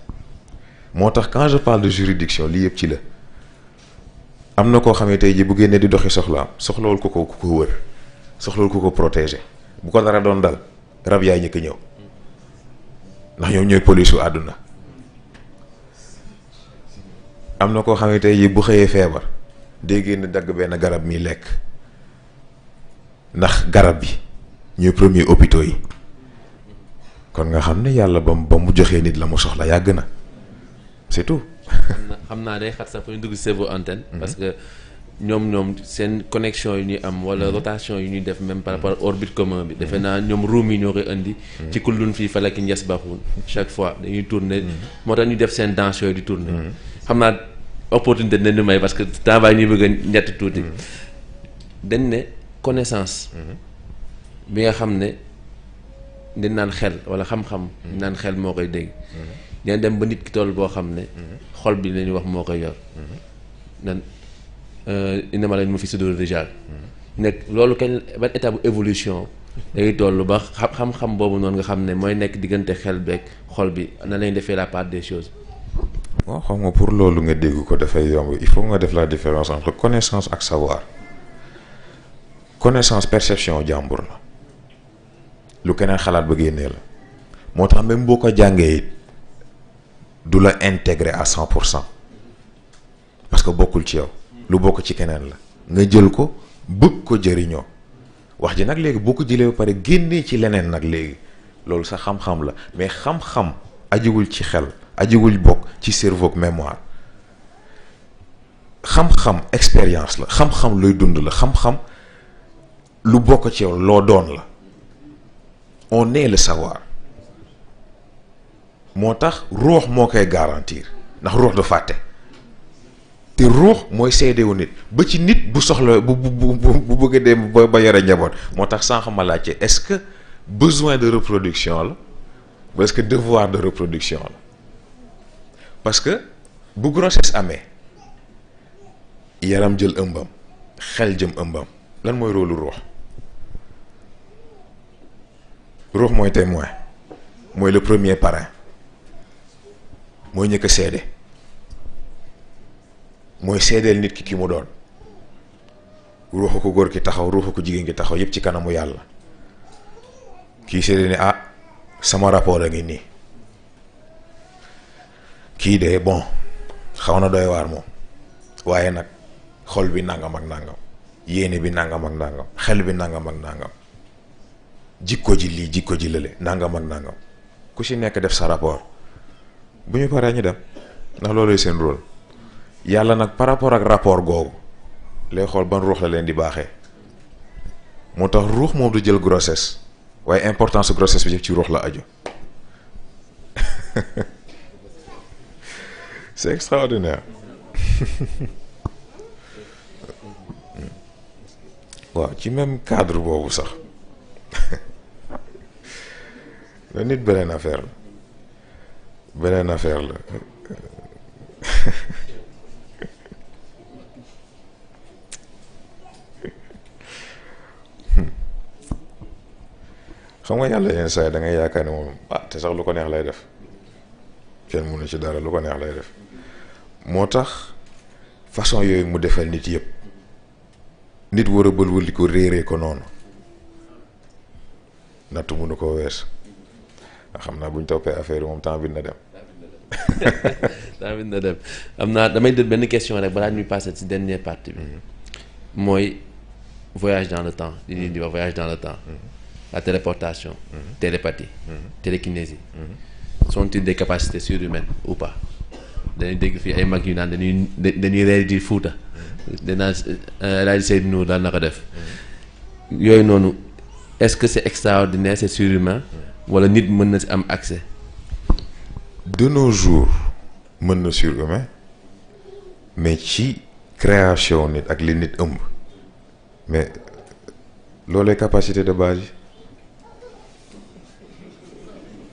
moo tax quand je parle de juridiction lii yëpp ci la am na koo xam ne tey jii bu génnee di doxi soxlaam soxlawul ku ko wër soxlawul ku ko protéger bu ko dara doon dal rab yaay ñëkk ñëw ndax ñoom ñooy police u àdduna am na koo xam ne tey jii bu xëyee feebar day génn dagg benn garab mi lekk ndax garab bi ñooy premier hôpitaux yi kon nga xam ne yàlla ba mu joxee nit la mu soxla yàgg na c'est tout. xam naa day xat sax pour ñu dugg cerveau antenne. parce que ñoom seen connexion yi ñuy am wala rotation yi ñuy def même par rapport orbite commun bi. defe naa ñoom ruum yi ñoo koy indi. ci kullun fii falaki yasbahuun chaque fois dañuy tourner. moo tax ñu def seen danse yooyu di tourner. xam naa opportunité dinañu may parce que temps baa ñuy bëgg a ñett tuuti. dañ ne connaissance. bi nga xam ne dañ naan xel wala xam-xam. naan xel moo koy dégg. dina dem ba nit ki toll boo xam ne. xol bi lañuy wax moo koy yor. nan inama lañ mu fi sudur rijal nekk loolu kañ ban état bu évolution day toll ba xam-xam boobu noonu nga xam ne mooy nekk diggante xel beeg xol bi na lañ defee la part des choses. bon xam nga pour loolu nga dégg ko dafay yomb il faut nga def la différence entre connaissance ak savoir connaissance perception jàmbur la lu keneen xalaat ba génnee la moo tax même boo ko jàngee it du la intégrer à 100% parce que bokkul ci yow lu bokk ci keneen la nga jël ko bëgg ko jëriñoo wax ji nag léegi boo ko jëlee ba pare génnee ci leneen nag léegi loolu sa xam-xam la mais xam-xam ajiwul ci xel ajiwul bokk ci cerveau ak mémoire xam-xam expérience la xam-xam looy dund la xam-xam lu bokk ci yow loo doon la on est le savoir moo tax ruux moo koy garantir ndax ruux du fàtte te ruux mooy seedewu nit ba ci nit bu soxla bu bëgg a dem ba yore njaboot moo tax sànq ma laajte est-ce que besoin de reproduction la ou est-ce que devoir de reproduction la parce que bu grossesse amee yaram jël ëmbam xel jëm ëmbam lan mooy rôle ruux ruux mooy témoin mooy le premier parrain mooy ñëkk a seede mooy seedeel nit ki mu doon ruuxu ko góor ki taxaw ruuxu ko jigéen ki taxaw yépp ci kanamu yàlla kii seede ni ah sama rapport a ngi nii kii de bon xaw na doy waar moom waaye nag xol bi nangam ak nangam yéene bi nangam ak nangam xel bi nangam ak nangam jikko ji lii jikko ji lële nangam ak nangam ku ci nekk def sa rapport bu ñu paree ñu dem ndax looluy seen rôle yàlla nag par rapport ak rapport googu lay xool ban ruux la leen di baaxee moo tax ruux moom du jël grossesse waaye importance grossesse bi yëpp ci ruux la aju c'est extraordinaire waaw ci même cadre boobu sax nga nit beneen affaire la xam nga yàlla yenn saa yi da ngay yaakaar ne moom te sax lu ko neex lay def kenn mënu ci dara lu ko neex lay def moo tax façon yooyu mu defal nit yëpp nit war a bëlwëli ko réeree ko noonu natt mënu ko wees xam naa bu ñu toppee affaire yi moom temps bi na dem. temps bi na dem am naa damay def benn question rek balaa ñuy passer ci dernière partie bi mooy voyage dans le temps li ñuy di wax voyage dans le temps. La téléportation, télépathie, télékinésie, sont-ils des capacités surhumaines ou pas? dañuy dégg fii ay mag yu naan dañuy reer di Fuuta. danaa rajo Seydou Nour daal na ko def. yooyu noonu est-ce que c'est extraordinaire, c'est surhumain wala nit mën na ci am accès? De nos jours mën na surhumain mais ci création nit ak li nit ëmb mais loolay capacité de base yi.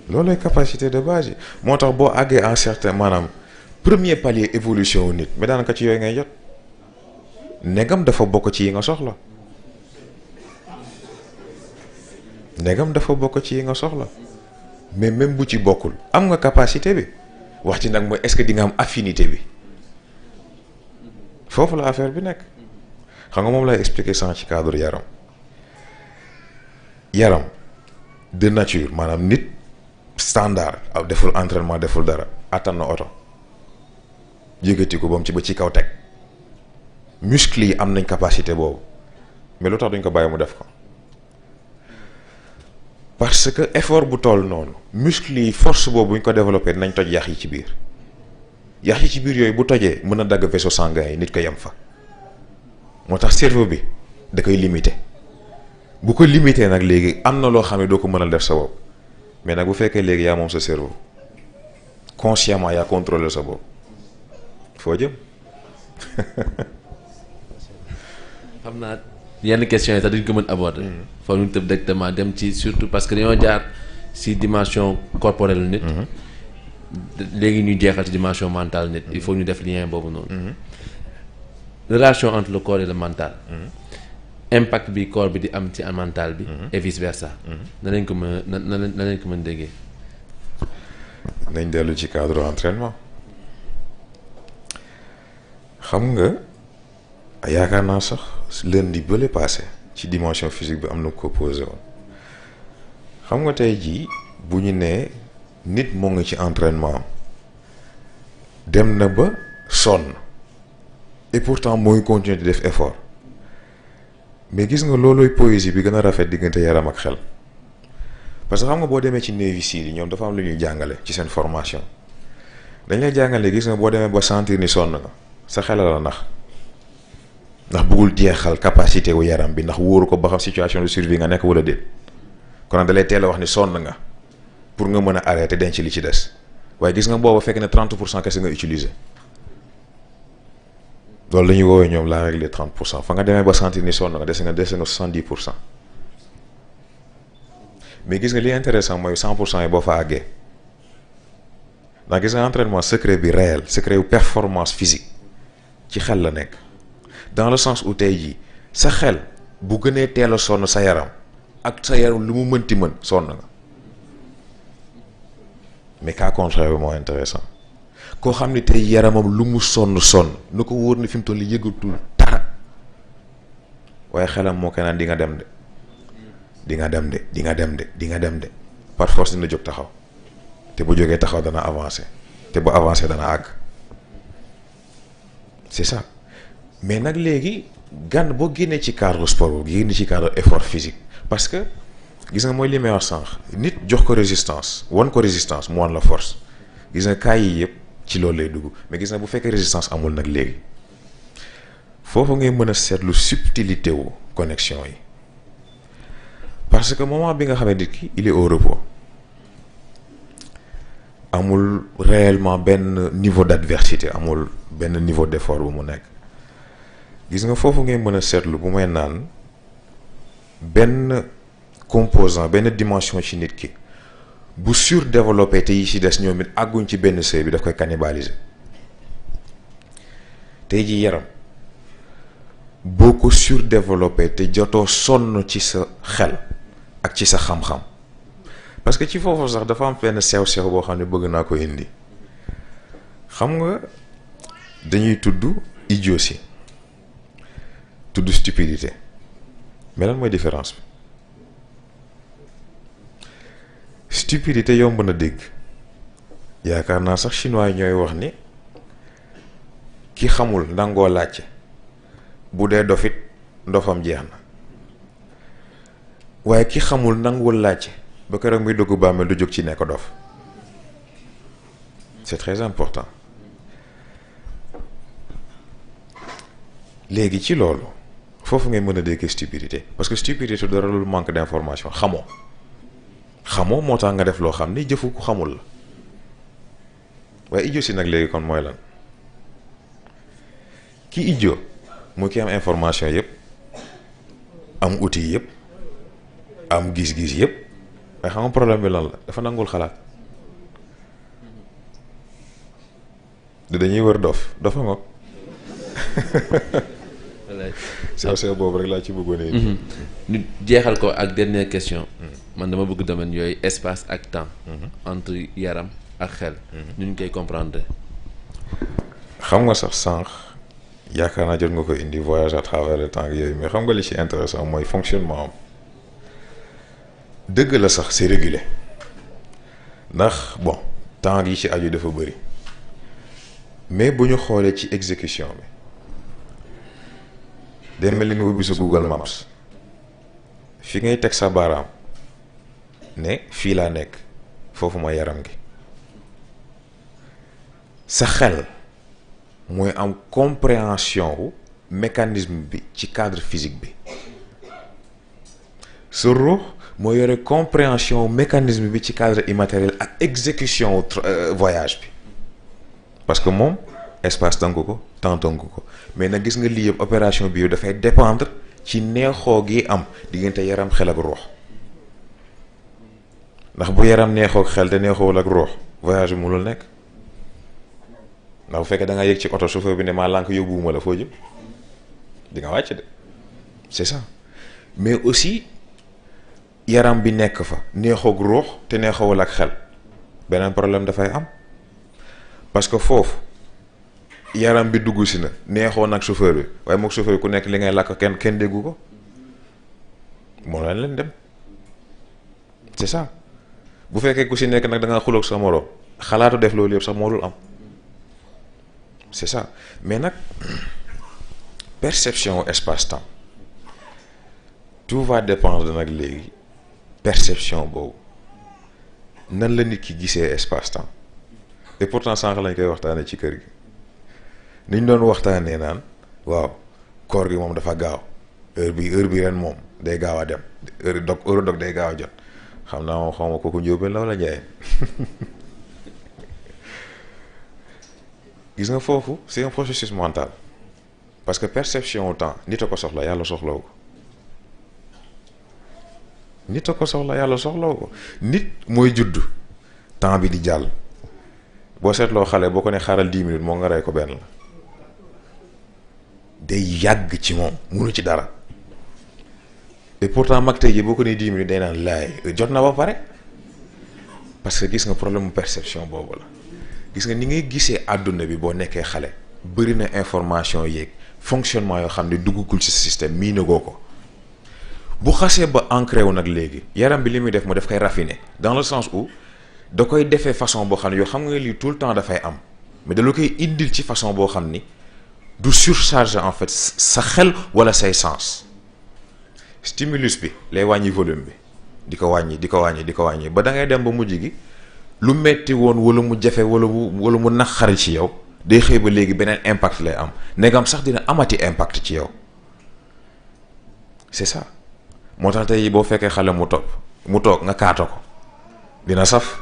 loolu capacité de base yi moo tax boo àggee en certain maanaam premier palier évolution wu nit mais daanaka ci yooyu ngay jot ndegam dafa bokk ci yi nga soxla mais même bu ci bokkul am nga capacité bi wax ci nag mooy est-ce que di nga am affinité bi foofu la affaire bi nekk xam nga moom lay expliquer sans ci cadre yaram de nature maanaam nit standard aw deful entraînement deful dara attan na oto yëgati ko ba mu ci ba ci kaw teg muscles yi am nañ capacité boobu mais lu tax duñ ko bàyyi mu def ko parce que effort bu toll noonu muscles yi force boobu buñ ko développé nañ toj yax yi ci biir yooyu bu tojee mën a dagg vaisseau sanguin yi nit ko yem fa moo tax cerveau bi da koy limité bu ko limité nag léegi am na loo xam ne doo ko mën a def sa bopp mais nag bu fekkee léegi yaa moom sa cerveau consciemment yaa contrôler sa bopp foo jëm. xam naa yenn questions yi sax duñ ko mën aborder. foog ñu tëb directement dem ci surtout parce que dañoo jaar ci dimension corporelle nit. léegi ñu jeexal ci dimension mentale nit. il faut ñu def lien boobu noonu. relation entre le corps et le mental. impact bi corps bi di am ci mental bi. et vice versa. nañ ko mën déggee. nañ dellu ci cadre entraînement xam nga yaakaar naa sax lundi bële passé ci dimension physique bi am na ko posé woon xam nga tey jii bu ñu nee nit moo ngi ci entraînement am dem na ba sonn et pourtant mooy continuer di def effort mais gis nga loolooy poésie bi gën a rafet diggante yaram ak xel parce que xam nga boo demee ci Navy Seals yi ñoom dafa am lu ñuy jàngale ci seen formation dañ lay jàngale gis nga boo demee ba sentir ni sonn nga sa xel la ndax bëggul jeexal capacité wu yaram bi ndax wóoru ko ba xam situation de survie nga nekk wala déet kon da lay teel a wax ni sonn nga pour nga mën a arrêter denc li ci des waaye gis nga booba fekk ne 30% kese nga utiliser loolu la ñuy woowee ñoom la règle des 30% fa nga demee ba sentir ni sonn nga dese nga 70%. mais gis nga li intéressant mooy 100% yi boo fa àggee ndax gis nga entraînement secret bi réel secret wu performance physique ci xel la nekk dans le sens où tey jii sa xel bu gënee teel a sonn sa yaram ak sa yaram lu mu mënti mën sonn nga mais cas contraire bi moo intéressant koo xam ne tey yaramam lu mu sonn nu ko wóor ne fi mu toll yëgatul dara waaye xelam moo koy naan di nga dem de di nga dem de di nga dem de di nga dem de par force dina jóg taxaw te bu jógee taxaw dana avancer te bu avancer dana àgg c'est ça mais nag léegi gan boo génnee ci cadre sport boobu génne ci cadre effort physique parce que gis nga mooy li may wax sànq nit jox ko résistance wan ko résistance mu wan la force gis nga cas yi yëpp ci loolu lay dugg mais gis nga bu fekkee résistance amul nag léegi foofu ngay mën a seetlu subtilité wu connexion yi parce que moment bi nga xam ne nit ki il est au repos amul réellement benn niveau d'adversité amul benn niveau d'effort bu mu nekk gis nga foofu ngay mën a seetlu bu may naan benn composant benn dimension ci nit ki bu surdéveloppé te yi ci des ñoom it àgguñ ci benn seuil bi daf koy cannibaliser tey ji yaram boo ko surdéveloppé te jotoo sonn ci sa xel ak ci sa xam-xam parce que ci foofu sax dafa am benn sew-sew boo xam ne bëgg naa ko indi xam nga dañuy tudd idiotie tudd stupidité mais lan mooy différence bi stupidité yomb na dégg yaakaar naa sax chinois yi ñooy wax ni ki xamul nangoo laajte bu dee dofit ndofam jeex na waaye ki xamul nanguwul laajte ba keroog muy dugg bàmmeel du jóg ci nekk dof c'est très important léegi ci loolu foofu ngay mën a dégg stupidité parce que stupidité dara lu manque d'information xamoo moo tax nga def loo xam ni jëfu ku xamul la waaye idiot si nag léegi kon mooy lan ki idiot mu ki am information yëpp am outil yëpp am gis-gis yëpp waaye xam nga problème bi lan la dafa nangul xalaat dañuy wër dafa ngoog sew boobu rek laa ci bëggoon ñu jeexal ko ak dernière question man dama bëgg domaine yooyu espace ak temps entre yaram ak xel nu ñu koy comprendre xam nga sax sànq yaakaar naa jot nga ko indi voyage à travers le temps yooyu mais xam nga li ci intéressant mooy fonctionnement am dëgg la sax c'est régulé ndax bon temps yi ci aju dafa bëri mais bu ñu xoolee ci exécution bi day mel ni nga ubbi sa Google Maps fi ngay teg sa baaraam ne fii laa nekk foofu mooy yaram gi sa xel mooy am compréhension wu mécanisme bi ci cadre physique bi sa ruux moo yore compréhension mécanisme bi ci cadre immatériel ak exécution voyage bi parce que moom espace tënk ko temps tënk ko mais nag gis nga lii yëpp opération bi dafay dépendre ci neexoo gi am diggante yaram xel ak ruux ndax bu yaram neexoo ak xel te neexoowul ak ruux voyage bi mënul nekk ndax bu fekkee da nga yëg ci oto chauffeur bi ne maa lànk yóbbuwuma la foo jëm di nga wàcc de c'est ça mais aussi yaram bi nekk fa neexoog ruux te neexoowul ak xel beneen problème dafay am parce que foofu yaram bi dugg si na neexoo nag chauffeur bi waaye moog chauffeur bi ku nekk li ngay làkk kenn déggu ko moo leen dem c'est ça bu fekkee ku si nekk nag da nga xuloog sa moroom xalaatu def loolu yëpp sax moo dul am c'est ça mais nag perception espace-temps tout va dépendre nag léegi perception boobu nan la nit ki gisee espace-temps et pourtant sànq lañ koy waxtaanee ci kër gi niñ doon waxtaanee naan waaw koor gi moom dafa gaaw heure bi ren moom day gaaw a dem heure dog day gaaw a jot xam naa moom xawma kooku njóobeen la wala njaayeen gis nga foofu c'est un processus mental parce que perception au temps nit a ko soxla yàlla soxlawu ko nit a ko soxla yàlla soxlawu ko nit mooy juddu temps bi di jàll boo seetloo xale boo ko ne xaaral 10 minutes moo nga rey ko benn la day yàgg ci moom munu ci dara et pourtant mag tey ji boo ko ne 10 minutes day naan laay jot na ba pare parce que gis nga problème mu perception boobu la gis nga ni ngay gisee àdduna bi boo nekkee xale bëri na information yeeg fonctionnement yoo xam ne duggagul ci système mii nagoo ko bu xasee ba ancré wu nag léegi yaram bi li muy def mu def koy raffiner dans le sens où da koy defee façon boo xam ne yoo xam nga lii tout le temps dafay am mais da la koy indil ci façon boo xam ni du surcharge en fait sa xel wala say sens stimulus bi lay wàññi volume bi di ko wàññi ba da ngay dem ba mujj gi lu metti woon wala mu jafe wala mu naqari ci yow day xëy ba léegi beneen impact lay am ndegam sax dina amati impact ci yow c'est ça moo tax tey boo fekkee xale mu toog nga kaata ko dina saf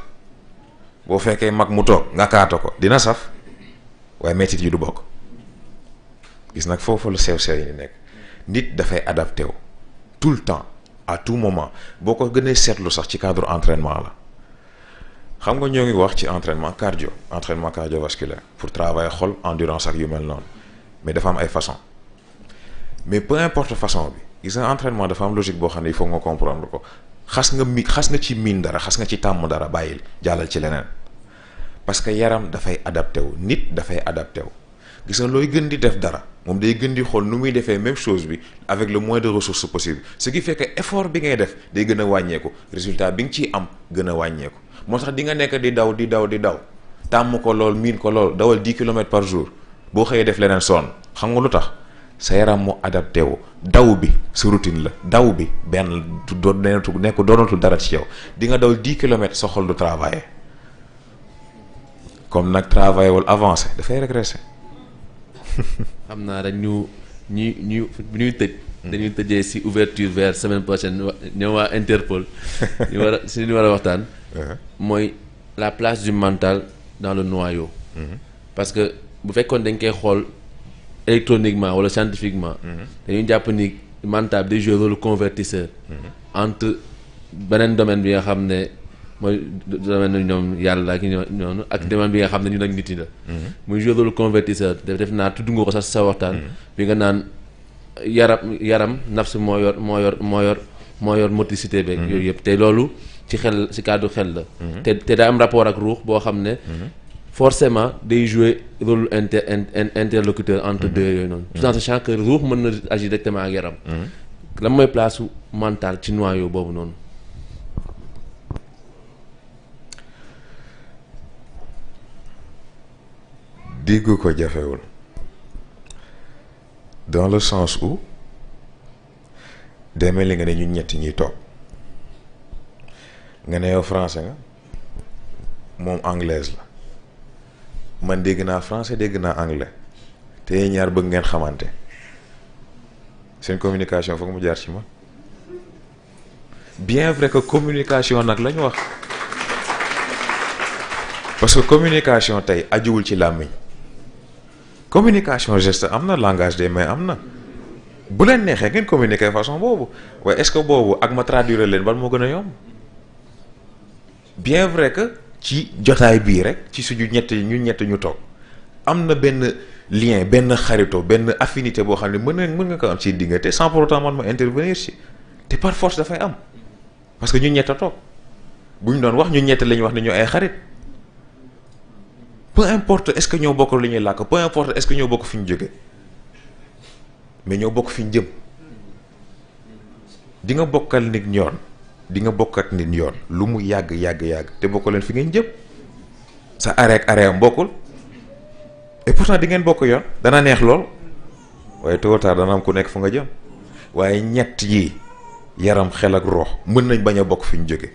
boo fekkee mag mu toog nga kaata ko dina saf waaye mettit yi du bokk gis nag foofu lu sew yi ni nekk nit dafay adapté wu tout le temps à tout moment boo ko gënee seetlu sax ci cadre entraînement la xam nga ñoo ngi wax ci entraînement cardiovasculaire pour travailler xol endurance ak yu mel noonu mais dafa am ay façon mais peu importe façon bi gis nga entraînement dafa am logique boo xam ne il faut nga comprendre ko xas nga ci miin dara xas nga ci tàmm dara bàyyil jàllal ci leneen parce que yaram dafay adapté wu nit dafay adapté wu gis nga looy gën di def dara moom day gën di xool nu muy defee même chose bi avec le moins de ressources possible ce qui fait que effort bi ngay def day gën a wàññeeku résultat bi nga ciy am gën a wàññeeku moo tax di nga nekk di daw tàmm ko lool miin ko lool dawal 10 kilomètres par jour boo xëyee def leneen sonn xam nga lu tax sa yaram mu adapté wu daw bi sa routine la daw bi benn doonatul dara ci yow di nga daw 10 kilomètres sa xol du travailler comme nag travailler wul avancé dafay régresser. xam naa rek ñu ñuy tëj. dañuy tëjee ci ouverture vers semaine prochaine ñëw waa Interpol ñu war a waxtaan. mooy la place du mental dans le noyau. parce que bu fekkoon dañ koy xool électroniquement wala scientifiquement. dañuy jàpp ni mental day jouer rôle convertisseur. entre beneen domaine bi nga xam ne mooy domaine ñoom yàlla ak ñoom ak domaine bi nga xam ne ñun ak nit ñi la. muy jouer rôle convertisseur def naa tudd nga ko sax sa waxtaan. bi nga naan yaram nafs moo yor motricité beeg. yooyu yëpp te loolu ci xel ci cadre xel la. te daa am rapport ak ruux boo xam ne. forcément day jouer rôle interlocuteur entre deux yooyu noonu. tout en sachant que ruux mën na agir directement ak yaram. lan mooy place su mental ci noyau boobu noonu. dégg ko jafewul dans le sens où demee li nga ne ñun ñetti ñuy toog nga ne yow français nga moom anglaise la man dégg naa français dégg naa anglais te ñaar bëgg ngeen xamante seen communication foog mu jaar ci ma bien vrai que communication nag la ñu wax parce que communication tey ajuwul ci làmmiñ communication geste am na langage des mains am na bu leen neexee ngeen communiquer façon boobu waaye est-ce que boobu ak ma traduire leen ban moo gën a yomb bien vrai que ci jotaay bii rek ci suñu ñett ñu toog am na benn lien benn xarito benn affinité boo xam ne mën nga ko am ci diggante sans pour autant man ma intervenir ci te par force dafay am parce que ñu ñett a toog bu ñu doon wax ñu ñett la ñu wax ne ñoo ay xarit peu importe est-ce que ñoo bokk lu ñuy làkk peu importe est-ce que ñoo bokk fi ñu jóge mais ñoo bokk fi ñu jëm di nga bokkal nit yoon di nga bokk ak nit yoon lu mu yàgg te bokk leen fi ngeen jëm sa arrêt am bokkul et pourtant di ngeen bokk yoon dana neex lool waaye tôt ou tard dana am ku nekk fu nga jëm waaye ñett yi yaram xel ak roox mën nañ bañ a bokk fi ñu jóge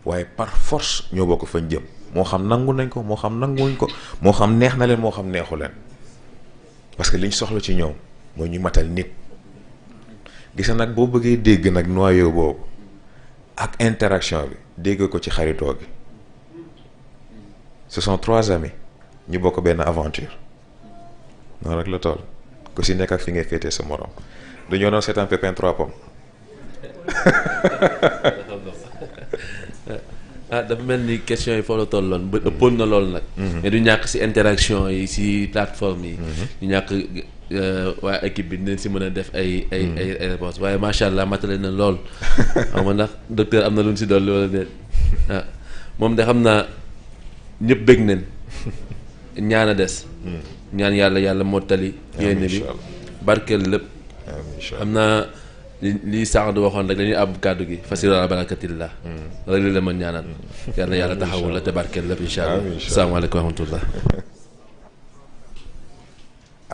waaye par force ñoo bokk fañ jëm moo xam nangu nañ ko moo xam nanguwuñ ko moo xam neex na leen moo xam neexu leen parce que liñ soxla ci ñoom mooy ñu matal nit gis nag boo bëggee dégg nag noyau boobu ak interaction bi dégg ko ci xaritoo gi ce sont 3 amis ñu bokk benn aventure noonu rek la toll ku si nekk ak fi ngay féetee sa morom dañoo doon seetaan Pépin 3 Pommes. ah dafa mel ni question yi foo la tolloon ba ëppoon na loolu nag. mais du ñàkk si interaction yi si plateforme yi. du ñàkk waa équipe bi dinañ si mën a def ay réponses waaye macha allah matale na lool. xam nga ndax docteur am na lu ñu si dolli wala déet ah moom de xam naa ñëpp bëgg nañ ñaan a des. ñaan yàlla mottali. yéene bi barkeel lépp. xam naa li sànq du waxoon rek dañuy àbb kàddu gi fasiru ala barakatillah rek li la mën ñaanal yàlla taxawul la te barkeel lépp incha allah asalaamaaleykum wa rahmatullah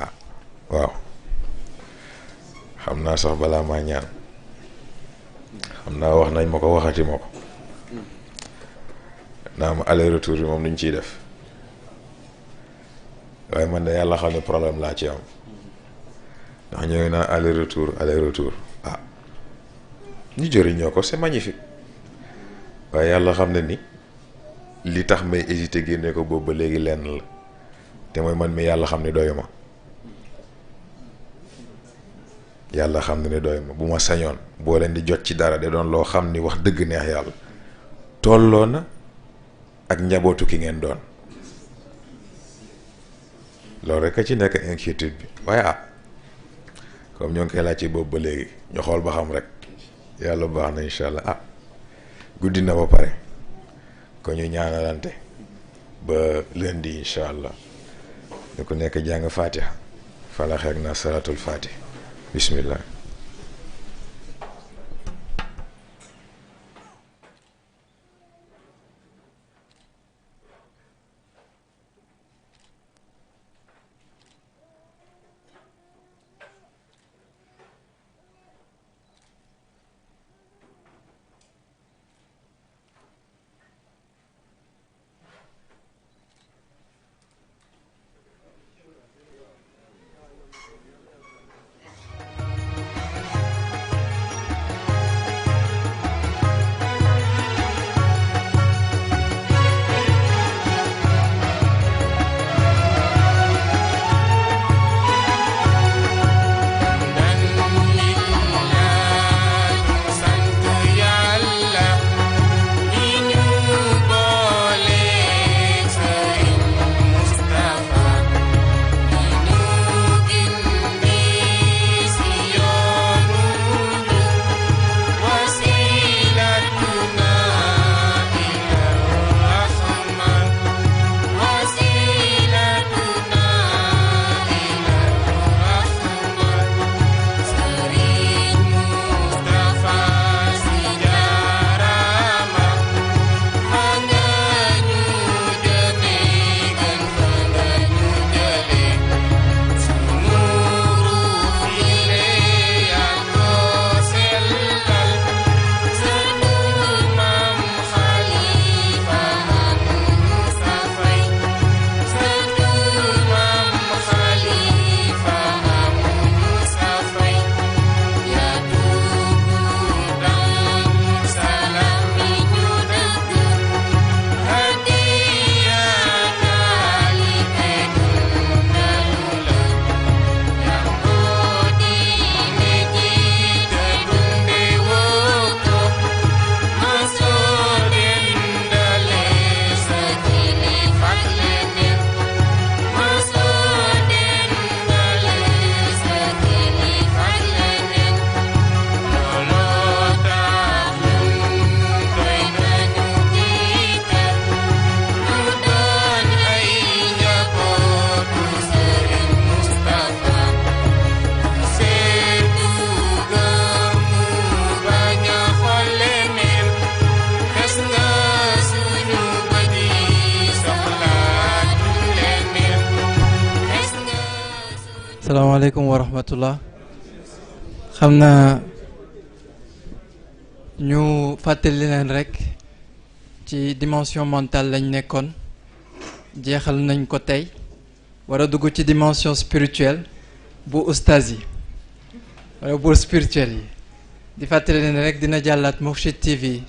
ah waaw xam naa sax balaa maa ñaan xam naa wax nañ ma ko waxati ma ko naa ma aller retour bi moom nuñ ciy def waaye man de yàlla xam ne problème laa ci am ndax ñooy naa aller retour ah ñu jëriñoo ko c'est magnifique waaye yàlla xam ne ni li tax may hésité génne ko boobu ba léegi lenn la te mooy man mi yàlla xam ne doyu ma yàlla xam ne doyu ma bu ma sañoon boo leen di jot ci dara de doon loo xam ni wax dëgg neex yàlla tolloo na ak njabootu ki ngeen doon loolu rek a ci nekk inquiétude bi waaye ah comme ñoo ngi koy laaj ci boobu ba léegi ñu xool ba xam rek yàlla baax na incha allah ah guddi na ba pare ko ñu ñaanalante ba lundi incha allah ñu ko nekk jàng fatiha falax ak na salatul fatih bismillah salaamaaleykum wa rahmatullah. xam naa ñu fàttali leen rek ci dimension mentale lañ nekkoon jeexal nañ ko tey war a dugg ci dimension spirituelle bu ustaz yi wala bu spirituel yi di fàttali leen rek dina jàllaat Mourchid TV